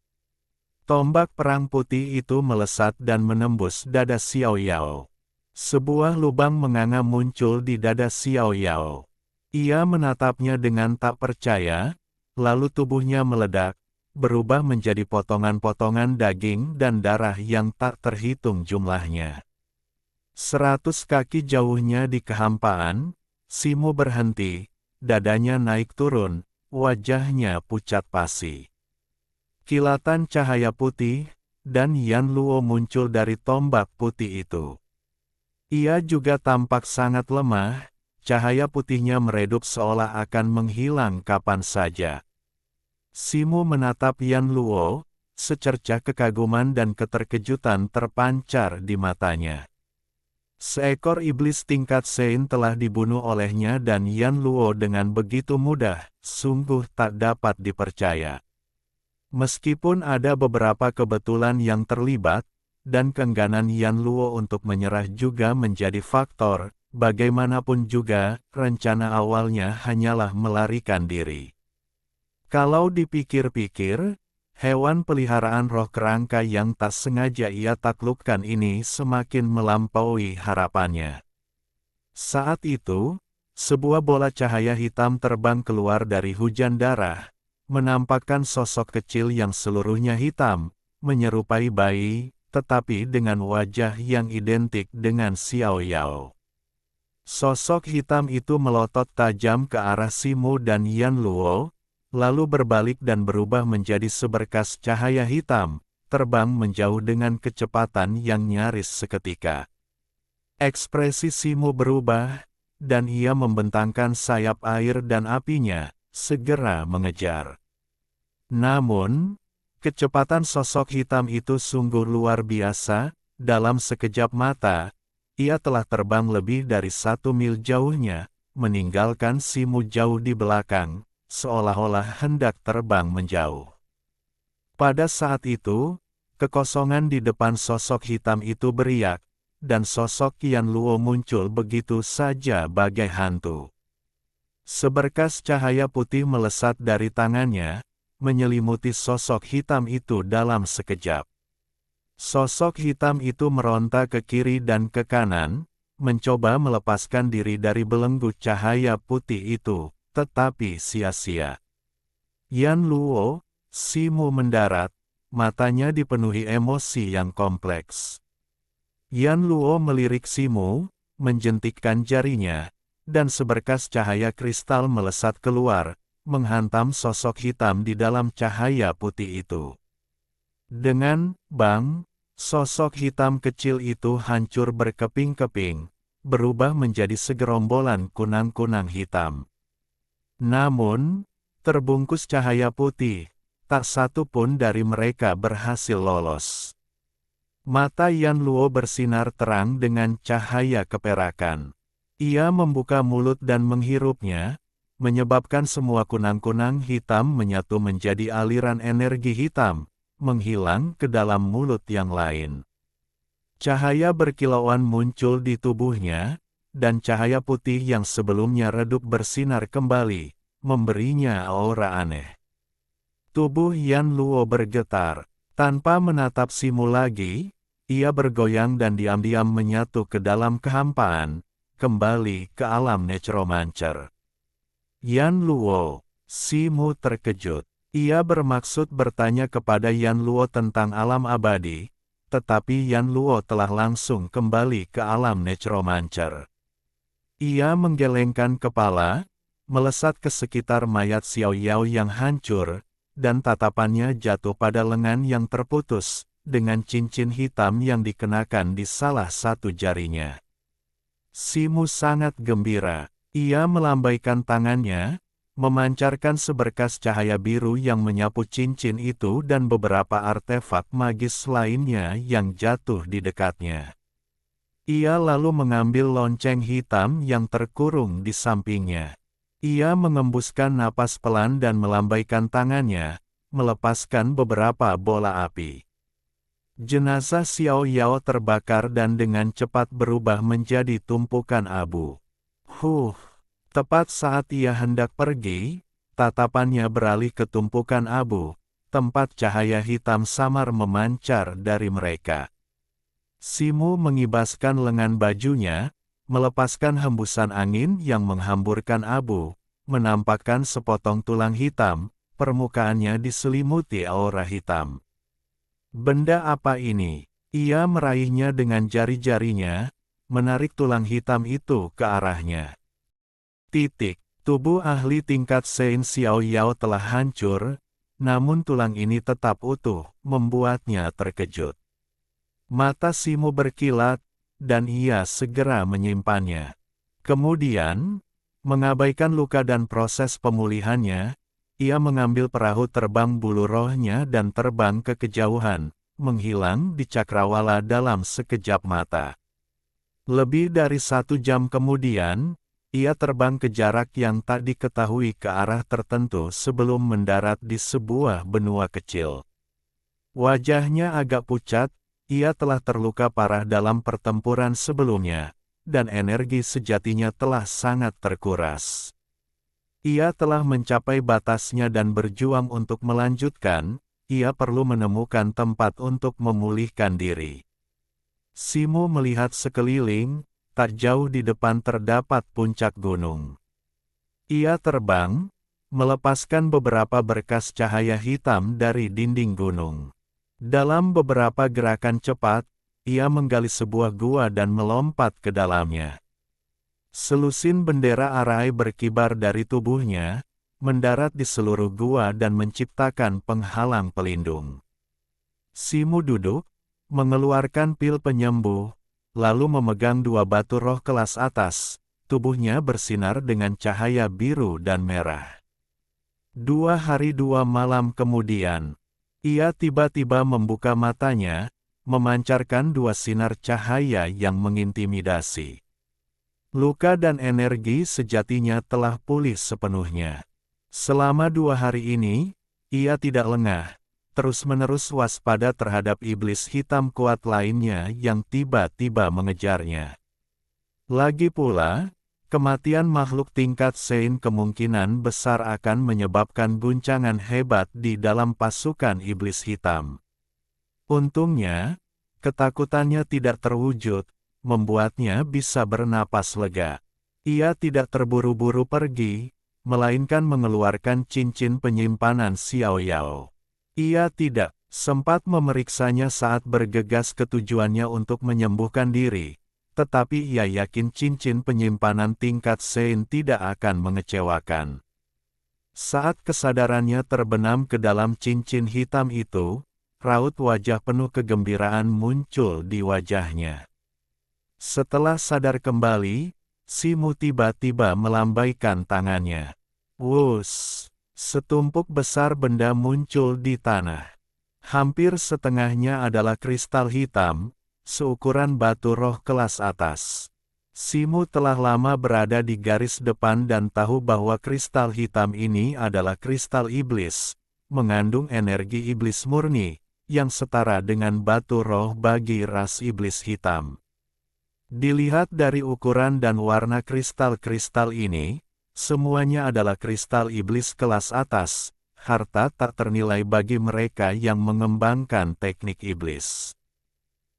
Tombak perang putih itu melesat dan menembus dada Xiao Yao. Sebuah lubang menganga muncul di dada Xiao Yao. Ia menatapnya dengan tak percaya, lalu tubuhnya meledak, berubah menjadi potongan-potongan daging dan darah yang tak terhitung jumlahnya. 100 kaki jauhnya di kehampaan, Simu berhenti, dadanya naik turun, wajahnya pucat pasi. Kilatan cahaya putih, dan Yan Luo muncul dari tombak putih itu. Ia juga tampak sangat lemah, cahaya putihnya meredup seolah akan menghilang kapan saja. Simu menatap Yan Luo, secercah kekaguman dan keterkejutan terpancar di matanya. Seekor iblis tingkat Sein telah dibunuh olehnya dan Yan Luo dengan begitu mudah, sungguh tak dapat dipercaya. Meskipun ada beberapa kebetulan yang terlibat, dan keengganan Yan Luo untuk menyerah juga menjadi faktor, bagaimanapun juga, rencana awalnya hanyalah melarikan diri. Kalau dipikir-pikir, hewan peliharaan roh kerangka yang tak sengaja ia taklukkan ini semakin melampaui harapannya. Saat itu, Sebuah bola cahaya hitam terbang keluar dari hujan darah, menampakkan sosok kecil yang seluruhnya hitam, menyerupai bayi, tetapi dengan wajah yang identik dengan Xiao Yao. Sosok hitam itu melotot tajam ke arah Simo dan Yan Luo, lalu berbalik dan berubah menjadi seberkas cahaya hitam, terbang menjauh dengan kecepatan yang nyaris seketika. Ekspresi Simo berubah, dan ia membentangkan sayap air dan apinya, segera mengejar. Namun, kecepatan sosok hitam itu sungguh luar biasa, dalam sekejap mata, ia telah terbang lebih dari 1 mil jauhnya, meninggalkan Simo jauh di belakang, seolah-olah hendak terbang menjauh. Pada saat itu, kekosongan di depan sosok hitam itu beriak, dan sosok Yan Luo muncul begitu saja bagai hantu. Seberkas cahaya putih melesat dari tangannya, menyelimuti sosok hitam itu dalam sekejap. Sosok hitam itu meronta ke kiri dan ke kanan, mencoba melepaskan diri dari belenggu cahaya putih itu, tetapi sia-sia. Yan Luo, Simo mendarat, matanya dipenuhi emosi yang kompleks. Yan Luo melirik Simo, menjentikkan jarinya, dan seberkas cahaya kristal melesat keluar, menghantam sosok hitam di dalam cahaya putih itu. Dengan bang, sosok hitam kecil itu hancur berkeping-keping, berubah menjadi segerombolan kunang-kunang hitam. Namun, terbungkus cahaya putih, tak satu pun dari mereka berhasil lolos. Mata Yan Luo bersinar terang dengan cahaya keperakan. Ia membuka mulut dan menghirupnya, menyebabkan semua kunang-kunang hitam menyatu menjadi aliran energi hitam, menghilang ke dalam mulut yang lain. Cahaya berkilauan muncul di tubuhnya, dan cahaya putih yang sebelumnya redup bersinar kembali, memberinya aura aneh. Tubuh Yan Luo bergetar, tanpa menatap Simo lagi, ia bergoyang dan diam-diam menyatu ke dalam kehampaan, kembali ke alam necromancer. Yan Luo, Simo terkejut. Ia bermaksud bertanya kepada Yan Luo tentang alam abadi, tetapi Yan Luo telah langsung kembali ke alam necromancer. Ia menggelengkan kepala, melesat ke sekitar mayat Xiao Yao yang hancur, dan tatapannya jatuh pada lengan yang terputus, dengan cincin hitam yang dikenakan di salah satu jarinya. Simo sangat gembira. Ia melambaikan tangannya, memancarkan seberkas cahaya biru yang menyapu cincin itu dan beberapa artefak magis lainnya yang jatuh di dekatnya. Ia lalu mengambil lonceng hitam yang terkurung di sampingnya. Ia mengembuskan napas pelan dan melambaikan tangannya, melepaskan beberapa bola api. Jenazah Xiao Yao terbakar dan dengan cepat berubah menjadi tumpukan abu. Tepat saat ia hendak pergi, tatapannya beralih ke tumpukan abu, tempat cahaya hitam samar memancar dari mereka. Simo mengibaskan lengan bajunya, melepaskan hembusan angin yang menghamburkan abu, menampakkan sepotong tulang hitam, permukaannya diselimuti aura hitam. Benda apa ini? Ia meraihnya dengan jari-jarinya, menarik tulang hitam itu ke arahnya. Tubuh ahli tingkat Sein Xiao Yao telah hancur, namun tulang ini tetap utuh, membuatnya terkejut. Mata Simo berkilat, dan ia segera menyimpannya. Kemudian, mengabaikan luka dan proses pemulihannya, ia mengambil perahu terbang bulu rohnya dan terbang ke kejauhan, menghilang di cakrawala dalam sekejap mata. Lebih dari 1 jam kemudian, ia terbang ke jarak yang tak diketahui ke arah tertentu sebelum mendarat di sebuah benua kecil. Wajahnya agak pucat, ia telah terluka parah dalam pertempuran sebelumnya, dan energi sejatinya telah sangat terkuras. Ia telah mencapai batasnya dan berjuang untuk melanjutkan, ia perlu menemukan tempat untuk memulihkan diri. Simo melihat sekeliling, tak jauh di depan terdapat puncak gunung. Ia terbang, melepaskan beberapa berkas cahaya hitam dari dinding gunung. Dalam beberapa gerakan cepat, ia menggali sebuah gua dan melompat ke dalamnya. Selusin bendera Arai berkibar dari tubuhnya, mendarat di seluruh gua dan menciptakan penghalang pelindung. Simu duduk, mengeluarkan pil penyembuh, lalu memegang dua batu roh kelas atas, tubuhnya bersinar dengan cahaya biru dan merah. 2 hari 2 malam kemudian, ia tiba-tiba membuka matanya, memancarkan dua sinar cahaya yang mengintimidasi. Luka dan energi sejatinya telah pulih sepenuhnya. Selama 2 hari ini, ia tidak lengah, terus-menerus waspada terhadap iblis hitam kuat lainnya yang tiba-tiba mengejarnya. Lagi pula, kematian makhluk tingkat Sein kemungkinan besar akan menyebabkan guncangan hebat di dalam pasukan iblis hitam. Untungnya, ketakutannya tidak terwujud, membuatnya bisa bernapas lega. Ia tidak terburu-buru pergi, melainkan mengeluarkan cincin penyimpanan Xiao Yao. Ia tidak sempat memeriksanya saat bergegas ke tujuannya untuk menyembuhkan diri. Tetapi ia yakin cincin penyimpanan tingkat Sein tidak akan mengecewakan. Saat kesadarannya terbenam ke dalam cincin hitam itu, raut wajah penuh kegembiraan muncul di wajahnya. Setelah sadar kembali, Simu tiba-tiba melambaikan tangannya. Wus! Setumpuk besar benda muncul di tanah. Hampir setengahnya adalah kristal hitam, seukuran batu roh kelas atas. Simu telah lama berada di garis depan dan tahu bahwa kristal hitam ini adalah kristal iblis, mengandung energi iblis murni, yang setara dengan batu roh bagi ras iblis hitam. Dilihat dari ukuran dan warna kristal-kristal ini, semuanya adalah kristal iblis kelas atas, harta tak ternilai bagi mereka yang mengembangkan teknik iblis.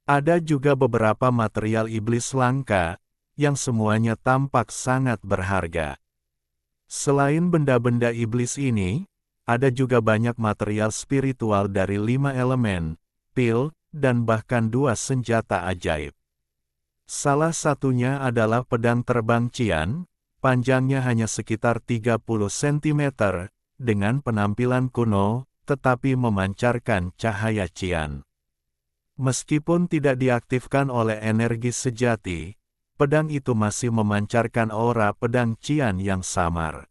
Ada juga beberapa material iblis langka, yang semuanya tampak sangat berharga. Selain benda-benda iblis ini, ada juga banyak material spiritual dari 5 elemen, pil, dan bahkan 2 senjata ajaib. Salah satunya adalah pedang terbang Qian, panjangnya hanya sekitar 30 cm, dengan penampilan kuno, tetapi memancarkan cahaya Qian. Meskipun tidak diaktifkan oleh energi sejati, pedang itu masih memancarkan aura pedang Qian yang samar.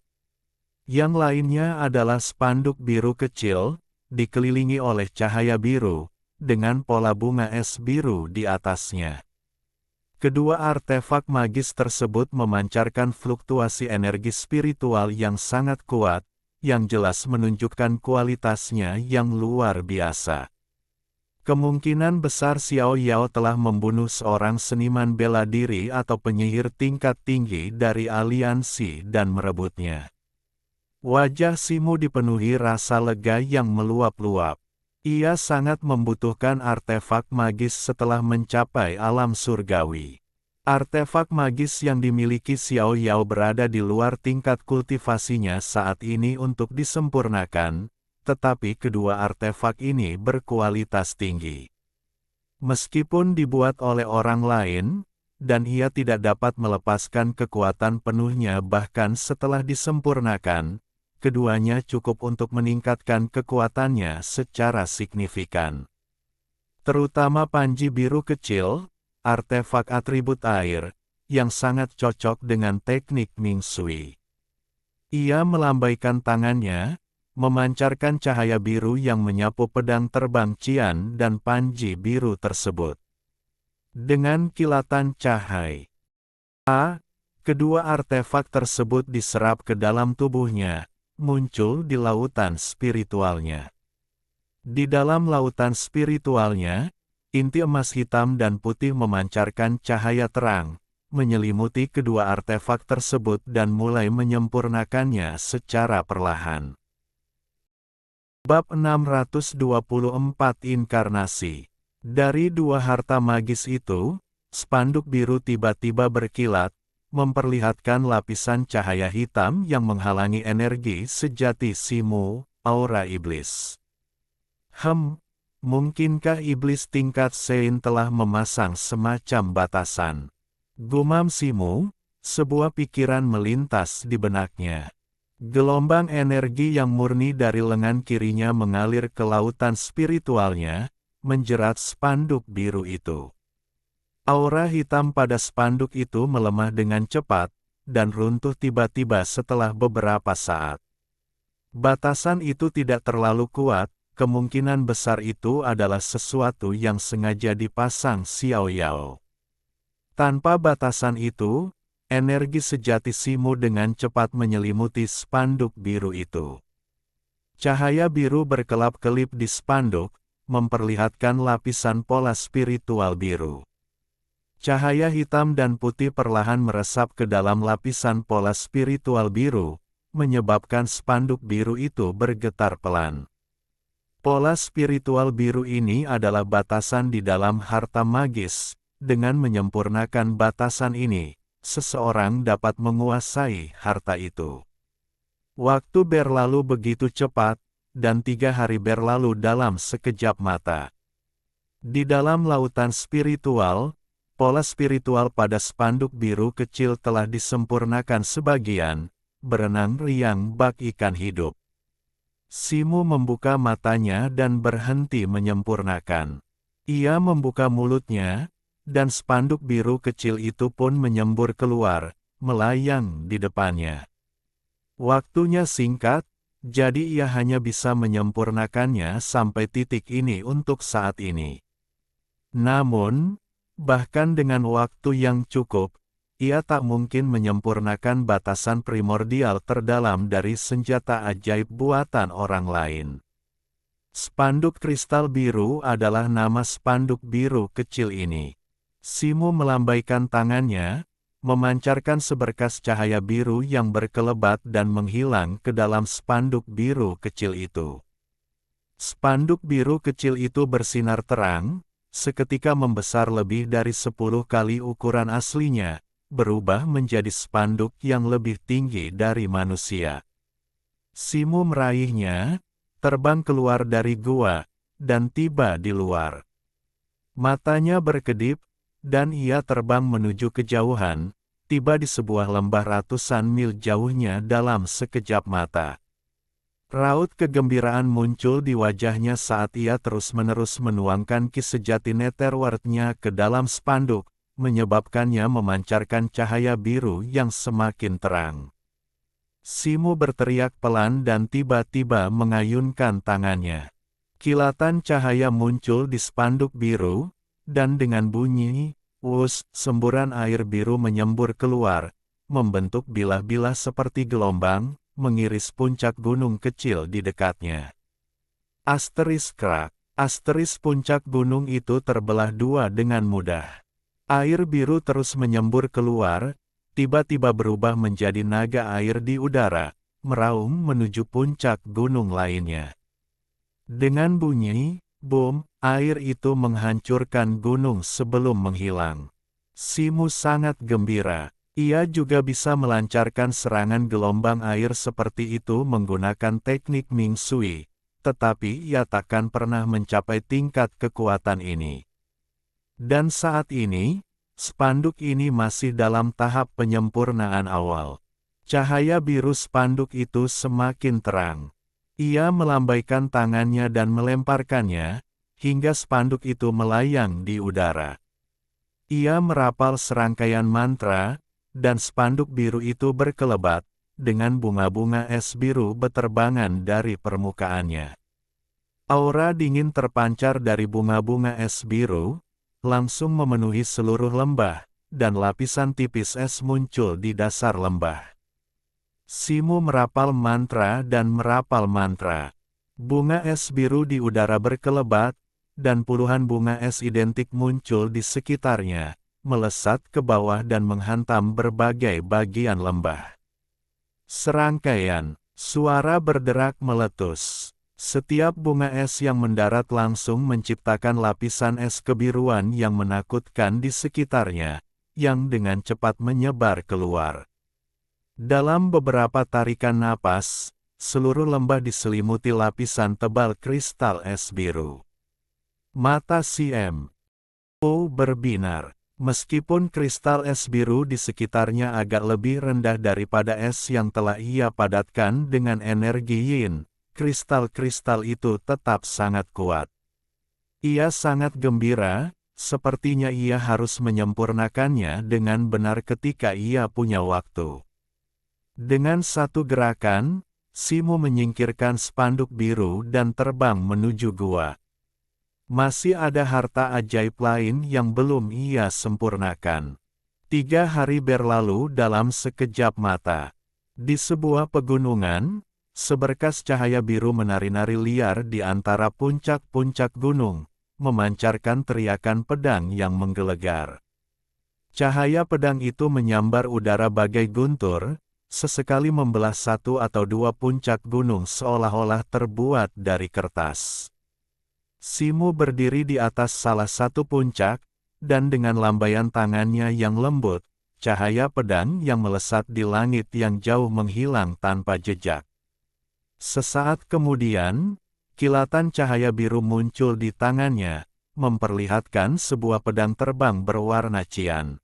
Yang lainnya adalah spanduk biru kecil, dikelilingi oleh cahaya biru, dengan pola bunga es biru di atasnya. Kedua artefak magis tersebut memancarkan fluktuasi energi spiritual yang sangat kuat, yang jelas menunjukkan kualitasnya yang luar biasa. Kemungkinan besar Xiao Yao telah membunuh seorang seniman bela diri atau penyihir tingkat tinggi dari aliansi dan merebutnya. Wajah Simu dipenuhi rasa lega yang meluap-luap. Ia sangat membutuhkan artefak magis setelah mencapai alam surgawi. Artefak magis yang dimiliki Xiao Yao berada di luar tingkat kultivasinya saat ini untuk disempurnakan, tetapi kedua artefak ini berkualitas tinggi. Meskipun dibuat oleh orang lain, dan ia tidak dapat melepaskan kekuatan penuhnya bahkan setelah disempurnakan, keduanya cukup untuk meningkatkan kekuatannya secara signifikan. Terutama panji biru kecil, artefak atribut air, yang sangat cocok dengan teknik Ming Sui. Ia melambaikan tangannya, memancarkan cahaya biru yang menyapu pedang terbang Qian dan panji biru tersebut. Dengan kilatan cahaya, kedua artefak tersebut diserap ke dalam tubuhnya, muncul di lautan spiritualnya. Di dalam lautan spiritualnya, inti emas hitam dan putih memancarkan cahaya terang, menyelimuti kedua artefak tersebut dan mulai menyempurnakannya secara perlahan. Bab 624 Inkarnasi. Dari dua harta magis itu, spanduk biru tiba-tiba berkilat, memperlihatkan lapisan cahaya hitam yang menghalangi energi sejati Simu, aura iblis. Mungkinkah iblis tingkat Sein telah memasang semacam batasan? Gumam Simu, sebuah pikiran melintas di benaknya. Gelombang energi yang murni dari lengan kirinya mengalir ke lautan spiritualnya, menjerat spanduk biru itu. Aura hitam pada spanduk itu melemah dengan cepat, dan runtuh tiba-tiba setelah beberapa saat. Batasan itu tidak terlalu kuat, kemungkinan besar itu adalah sesuatu yang sengaja dipasang Xiao Yao. Tanpa batasan itu, energi sejati Simu dengan cepat menyelimuti spanduk biru itu. Cahaya biru berkelap-kelip di spanduk, memperlihatkan lapisan pola spiritual biru. Cahaya hitam dan putih perlahan meresap ke dalam lapisan pola spiritual biru, menyebabkan spanduk biru itu bergetar pelan. Pola spiritual biru ini adalah batasan di dalam harta magis. Dengan menyempurnakan batasan ini, seseorang dapat menguasai harta itu. Waktu berlalu begitu cepat, dan 3 hari berlalu dalam sekejap mata. Di dalam lautan spiritual, pola spiritual pada spanduk biru kecil telah disempurnakan sebagian, berenang riang bak ikan hidup. Simu membuka matanya dan berhenti menyempurnakan. Ia membuka mulutnya, dan spanduk biru kecil itu pun menyembur keluar, melayang di depannya. Waktunya singkat, jadi ia hanya bisa menyempurnakannya sampai titik ini untuk saat ini. Namun, bahkan dengan waktu yang cukup, ia tak mungkin menyempurnakan batasan primordial terdalam dari senjata ajaib buatan orang lain. Spanduk kristal biru adalah nama spanduk biru kecil ini. Simu melambaikan tangannya, memancarkan seberkas cahaya biru yang berkelebat dan menghilang ke dalam spanduk biru kecil itu. Spanduk biru kecil itu bersinar terang, seketika membesar lebih dari 10 kali ukuran aslinya, berubah menjadi spanduk yang lebih tinggi dari manusia. Simu meraihnya, terbang keluar dari gua, dan tiba di luar. Matanya berkedip, dan ia terbang menuju kejauhan, tiba di sebuah lembah ratusan mil jauhnya dalam sekejap mata. Raut kegembiraan muncul di wajahnya saat ia terus-menerus menuangkan ki sejati Netherworld-nya ke dalam spanduk, menyebabkannya memancarkan cahaya biru yang semakin terang. Simu berteriak pelan dan tiba-tiba mengayunkan tangannya. Kilatan cahaya muncul di spanduk biru, dan dengan bunyi, wus, semburan air biru menyembur keluar, membentuk bilah-bilah seperti gelombang, mengiris puncak gunung kecil di dekatnya. Krak. Puncak gunung itu terbelah dua dengan mudah. Air biru terus menyembur keluar, tiba-tiba berubah menjadi naga air di udara, meraung menuju puncak gunung lainnya. Dengan bunyi, boom, air itu menghancurkan gunung sebelum menghilang. Simu sangat gembira. Ia juga bisa melancarkan serangan gelombang air seperti itu menggunakan teknik Ming Sui, tetapi ia takkan pernah mencapai tingkat kekuatan ini. Dan saat ini, spanduk ini masih dalam tahap penyempurnaan awal. Cahaya biru spanduk itu semakin terang. Ia melambaikan tangannya dan melemparkannya, hingga spanduk itu melayang di udara. Ia merapal serangkaian mantra, dan spanduk biru itu berkelebat, dengan bunga-bunga es biru beterbangan dari permukaannya. Aura dingin terpancar dari bunga-bunga es biru, langsung memenuhi seluruh lembah, dan lapisan tipis es muncul di dasar lembah. Simu merapal mantra dan merapal mantra. Bunga es biru di udara berkelebat, dan puluhan bunga es identik muncul di sekitarnya, melesat ke bawah dan menghantam berbagai bagian lembah. Serangkaian suara berderak meletus. Setiap bunga es yang mendarat langsung menciptakan lapisan es kebiruan yang menakutkan di sekitarnya, yang dengan cepat menyebar keluar. Dalam beberapa tarikan napas, seluruh lembah diselimuti lapisan tebal kristal es biru. Mata si M.O. berbinar. Meskipun kristal es biru di sekitarnya agak lebih rendah daripada es yang telah ia padatkan dengan energi yin, kristal-kristal itu tetap sangat kuat. Ia sangat gembira, sepertinya ia harus menyempurnakannya dengan benar ketika ia punya waktu. Dengan satu gerakan, Simo menyingkirkan spanduk biru dan terbang menuju gua. Masih ada harta ajaib lain yang belum ia sempurnakan. 3 hari berlalu dalam sekejap mata. Di sebuah pegunungan, seberkas cahaya biru menari-nari liar di antara puncak-puncak gunung, memancarkan teriakan pedang yang menggelegar. Cahaya pedang itu menyambar udara bagai guntur, sesekali membelah 1 atau 2 puncak gunung seolah-olah terbuat dari kertas. Simo berdiri di atas salah satu puncak, dan dengan lambaian tangannya yang lembut, cahaya pedang yang melesat di langit yang jauh menghilang tanpa jejak. Sesaat kemudian, kilatan cahaya biru muncul di tangannya, memperlihatkan sebuah pedang terbang berwarna cian.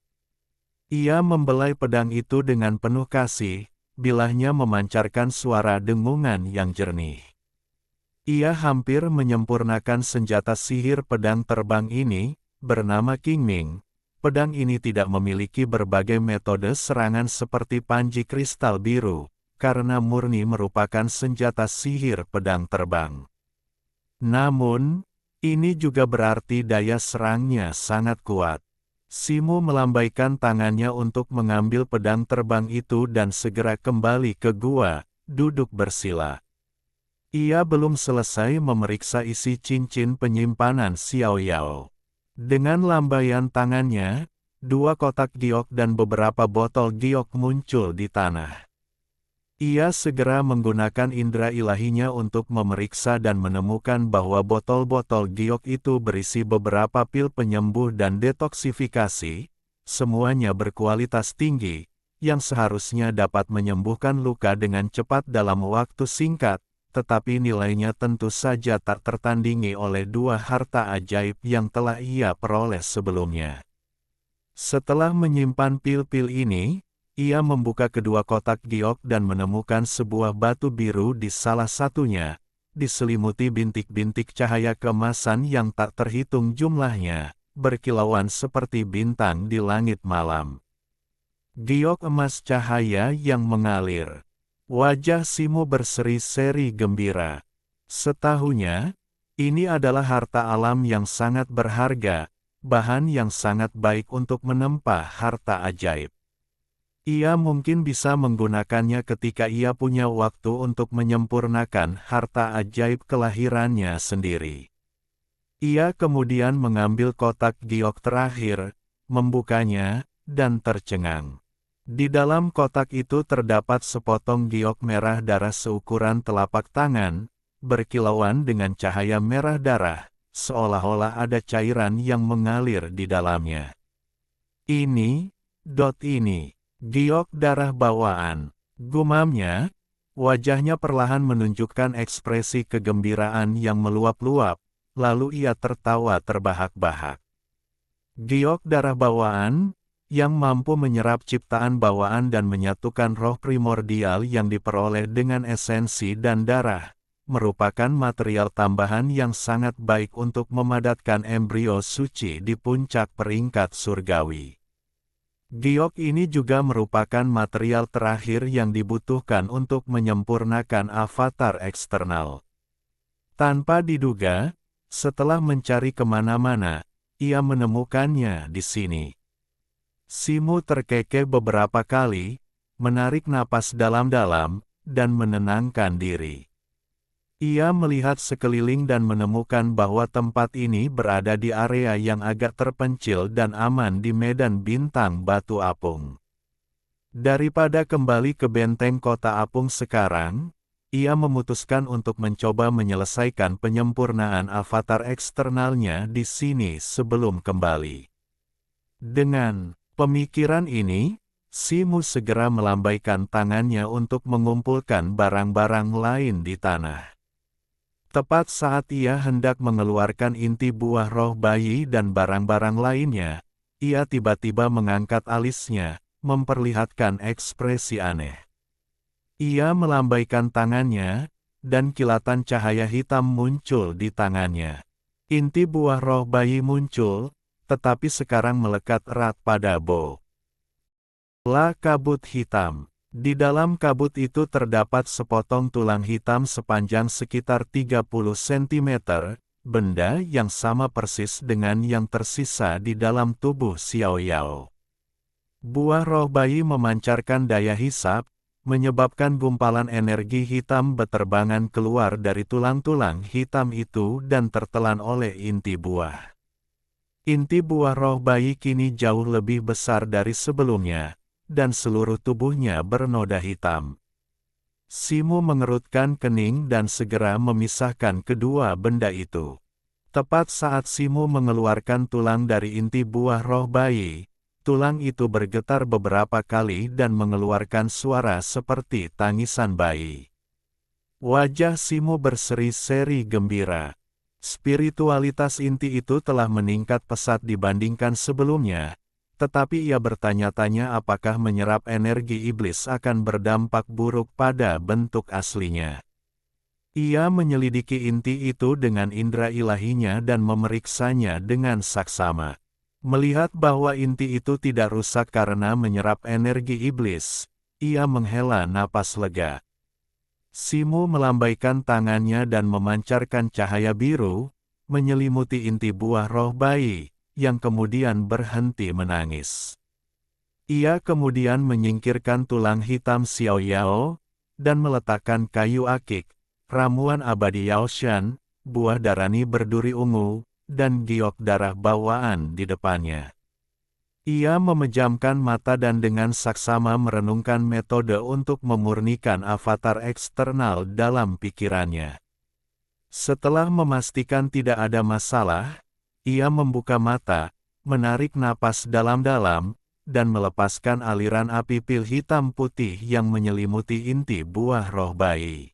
Ia membelai pedang itu dengan penuh kasih, bilahnya memancarkan suara dengungan yang jernih. Ia hampir menyempurnakan senjata sihir pedang terbang ini, bernama Qingming. Pedang ini tidak memiliki berbagai metode serangan seperti panji kristal biru, karena murni merupakan senjata sihir pedang terbang. Namun, ini juga berarti daya serangnya sangat kuat. Simo melambaikan tangannya untuk mengambil pedang terbang itu dan segera kembali ke gua, duduk bersila. Ia belum selesai memeriksa isi cincin penyimpanan Xiao Yao. Dengan lambaian tangannya, 2 kotak giok dan beberapa botol giok muncul di tanah. Ia segera menggunakan indera ilahinya untuk memeriksa dan menemukan bahwa botol-botol giok itu berisi beberapa pil penyembuh dan detoksifikasi, semuanya berkualitas tinggi, yang seharusnya dapat menyembuhkan luka dengan cepat dalam waktu singkat. Tetapi nilainya tentu saja tak tertandingi oleh 2 harta ajaib yang telah ia peroleh sebelumnya. Setelah menyimpan pil-pil ini, ia membuka kedua kotak giok dan menemukan sebuah batu biru di salah satunya, diselimuti bintik-bintik cahaya keemasan yang tak terhitung jumlahnya, berkilauan seperti bintang di langit malam. Giok emas cahaya yang mengalir. Wajah Simo berseri-seri gembira. Setahunya, ini adalah harta alam yang sangat berharga, bahan yang sangat baik untuk menempa harta ajaib. Ia mungkin bisa menggunakannya ketika ia punya waktu untuk menyempurnakan harta ajaib kelahirannya sendiri. Ia kemudian mengambil kotak giok terakhir, membukanya, dan tercengang. Di dalam kotak itu terdapat sepotong giok merah darah seukuran telapak tangan, berkilauan dengan cahaya merah darah, seolah-olah ada cairan yang mengalir di dalamnya. Ini giok darah bawaan. Gumamnya, wajahnya perlahan menunjukkan ekspresi kegembiraan yang meluap-luap, lalu ia tertawa terbahak-bahak. Giok darah bawaan, yang mampu menyerap ciptaan bawaan dan menyatukan roh primordial yang diperoleh dengan esensi dan darah, merupakan material tambahan yang sangat baik untuk memadatkan embrio suci di puncak peringkat surgawi. Giok ini juga merupakan material terakhir yang dibutuhkan untuk menyempurnakan avatar eksternal. Tanpa diduga, setelah mencari kemana-mana, ia menemukannya di sini. Simo terkekeh beberapa kali, menarik napas dalam-dalam, dan menenangkan diri. Ia melihat sekeliling dan menemukan bahwa tempat ini berada di area yang agak terpencil dan aman di medan bintang Batu Apung. Daripada kembali ke benteng kota Apung sekarang, ia memutuskan untuk mencoba menyelesaikan penyempurnaan avatar eksternalnya di sini sebelum kembali. Dengan pemikiran ini, Simu segera melambaikan tangannya untuk mengumpulkan barang-barang lain di tanah. Tepat saat ia hendak mengeluarkan inti buah roh bayi dan barang-barang lainnya, ia tiba-tiba mengangkat alisnya, memperlihatkan ekspresi aneh. Ia melambaikan tangannya, dan kilatan cahaya hitam muncul di tangannya. Inti buah roh bayi muncul, tetapi sekarang melekat erat pada Bo. La kabut hitam. Di dalam kabut itu terdapat sepotong tulang hitam sepanjang sekitar 30 cm, benda yang sama persis dengan yang tersisa di dalam tubuh Xiao Yao. Buah roh bayi memancarkan daya hisap, menyebabkan gumpalan energi hitam beterbangan keluar dari tulang-tulang hitam itu dan tertelan oleh inti buah. Inti buah roh bayi kini jauh lebih besar dari sebelumnya, dan seluruh tubuhnya bernoda hitam. Simu mengerutkan kening dan segera memisahkan kedua benda itu. Tepat saat Simu mengeluarkan tulang dari inti buah roh bayi, tulang itu bergetar beberapa kali dan mengeluarkan suara seperti tangisan bayi. Wajah Simu berseri-seri gembira. Spiritualitas inti itu telah meningkat pesat dibandingkan sebelumnya, tetapi ia bertanya-tanya apakah menyerap energi iblis akan berdampak buruk pada bentuk aslinya. Ia menyelidiki inti itu dengan indera ilahinya dan memeriksanya dengan saksama. Melihat bahwa inti itu tidak rusak karena menyerap energi iblis, ia menghela napas lega. Simu melambaikan tangannya dan memancarkan cahaya biru, menyelimuti inti buah roh bayi, yang kemudian berhenti menangis. Ia kemudian menyingkirkan tulang hitam Xiao Yao, dan meletakkan kayu akik, ramuan abadi Yaoshan, buah darani berduri ungu, dan giok darah bawaan di depannya. Ia memejamkan mata dan dengan saksama merenungkan metode untuk memurnikan avatar eksternal dalam pikirannya. Setelah memastikan tidak ada masalah, ia membuka mata, menarik napas dalam-dalam, dan melepaskan aliran api pil hitam putih yang menyelimuti inti buah roh bayi.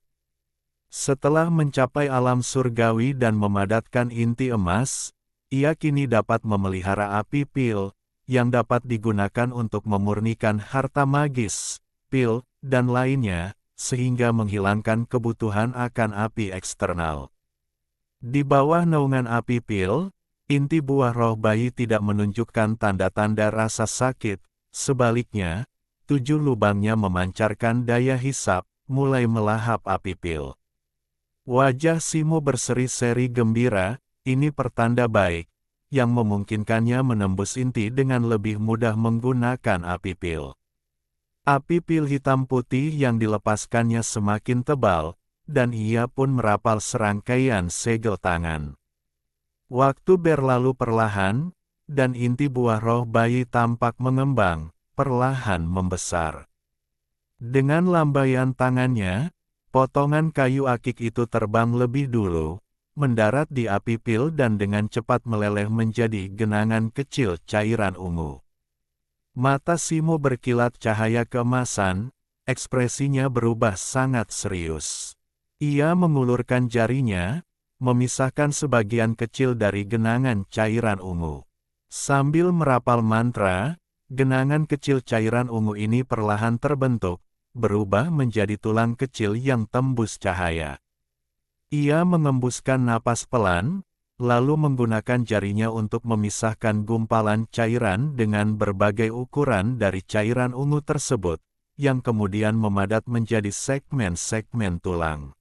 Setelah mencapai alam surgawi dan memadatkan inti emas, ia kini dapat memelihara api pil, yang dapat digunakan untuk memurnikan harta magis, pil, dan lainnya, sehingga menghilangkan kebutuhan akan api eksternal. Di bawah naungan api pil, inti buah roh bayi tidak menunjukkan tanda-tanda rasa sakit, sebaliknya, 7 lubangnya memancarkan daya hisap, mulai melahap api pil. Wajah Simu berseri-seri gembira, ini pertanda baik, yang memungkinkannya menembus inti dengan lebih mudah menggunakan api pil. Api pil hitam putih yang dilepaskannya semakin tebal, dan ia pun merapal serangkaian segel tangan. Waktu berlalu perlahan, dan inti buah roh bayi tampak mengembang, perlahan membesar. Dengan lambaian tangannya, potongan kayu akik itu terbang lebih dulu, mendarat di api pil dan dengan cepat meleleh menjadi genangan kecil cairan ungu. Mata Simu berkilat cahaya keemasan, ekspresinya berubah sangat serius. Ia mengulurkan jarinya, memisahkan sebagian kecil dari genangan cairan ungu. Sambil merapal mantra, genangan kecil cairan ungu ini perlahan terbentuk, berubah menjadi tulang kecil yang tembus cahaya. Ia mengembuskan napas pelan, lalu menggunakan jarinya untuk memisahkan gumpalan cairan dengan berbagai ukuran dari cairan ungu tersebut, yang kemudian memadat menjadi segmen-segmen tulang.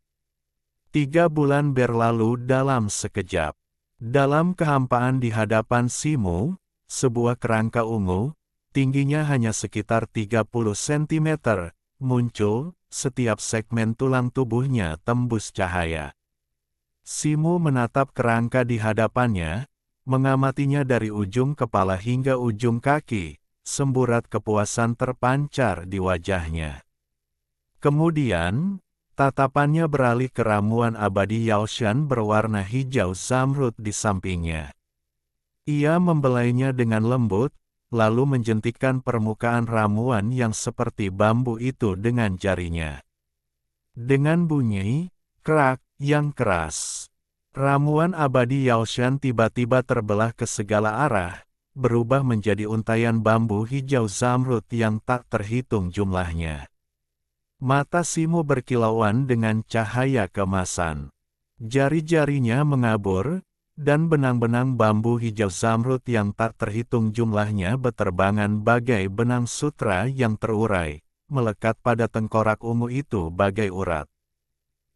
3 bulan berlalu dalam sekejap. Dalam kehampaan di hadapan Simu, sebuah kerangka ungu, tingginya hanya sekitar 30 cm, muncul, setiap segmen tulang tubuhnya tembus cahaya. Simu menatap kerangka di hadapannya, mengamatinya dari ujung kepala hingga ujung kaki, semburat kepuasan terpancar di wajahnya. Kemudian, Tatapannya beralih ke ramuan abadi Yaoshan berwarna hijau zamrud di sampingnya. Ia membelainya dengan lembut, lalu menjentikkan permukaan ramuan yang seperti bambu itu dengan jarinya. Dengan bunyi, krak, yang keras, ramuan abadi Yaoshan tiba-tiba terbelah ke segala arah, berubah menjadi untayan bambu hijau zamrud yang tak terhitung jumlahnya. Mata Simo berkilauan dengan cahaya keemasan. Jari-jarinya mengabur, dan benang-benang bambu hijau zamrud yang tak terhitung jumlahnya beterbangan bagai benang sutra yang terurai, melekat pada tengkorak ungu itu bagai urat.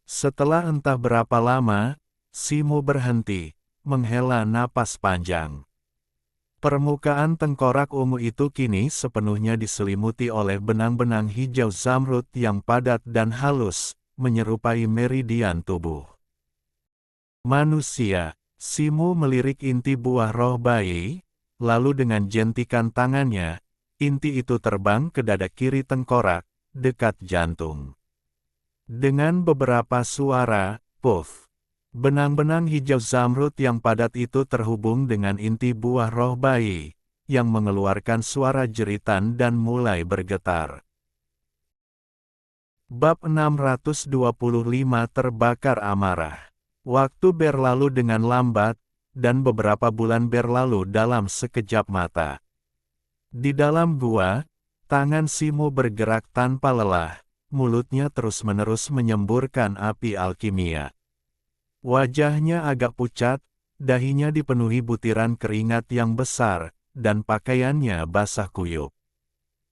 Setelah entah berapa lama, Simo berhenti, menghela napas panjang. Permukaan tengkorak ungu itu kini sepenuhnya diselimuti oleh benang-benang hijau zamrud yang padat dan halus, menyerupai meridian tubuh manusia. Simo melirik inti buah roh bayi, lalu dengan jentikan tangannya, inti itu terbang ke dada kiri tengkorak, dekat jantung. Dengan beberapa suara, puff, benang-benang hijau zamrud yang padat itu terhubung dengan inti buah roh bayi, yang mengeluarkan suara jeritan dan mulai bergetar. Bab 625 Terbakar Amarah. Waktu berlalu dengan lambat, dan beberapa bulan berlalu dalam sekejap mata. Di dalam gua, tangan Simo bergerak tanpa lelah, mulutnya terus-menerus menyemburkan api alkimia. Wajahnya agak pucat, dahinya dipenuhi butiran keringat yang besar, dan pakaiannya basah kuyup.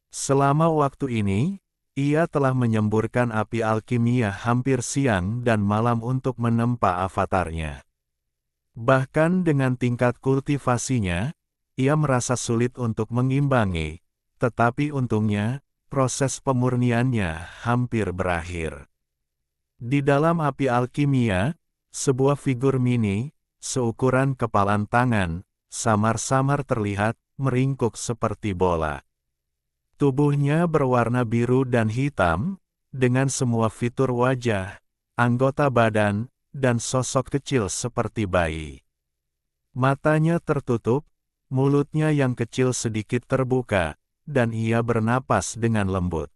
Selama waktu ini, ia telah menyemburkan api alkimia hampir siang dan malam untuk menempa avatarnya. Bahkan dengan tingkat kultivasinya, ia merasa sulit untuk mengimbangi, tetapi untungnya, proses pemurniannya hampir berakhir. Di dalam api alkimia, sebuah figur mini, seukuran kepalan tangan, samar-samar terlihat, meringkuk seperti bola. Tubuhnya berwarna biru dan hitam, dengan semua fitur wajah, anggota badan, dan sosok kecil seperti bayi. Matanya tertutup, mulutnya yang kecil sedikit terbuka, dan ia bernapas dengan lembut.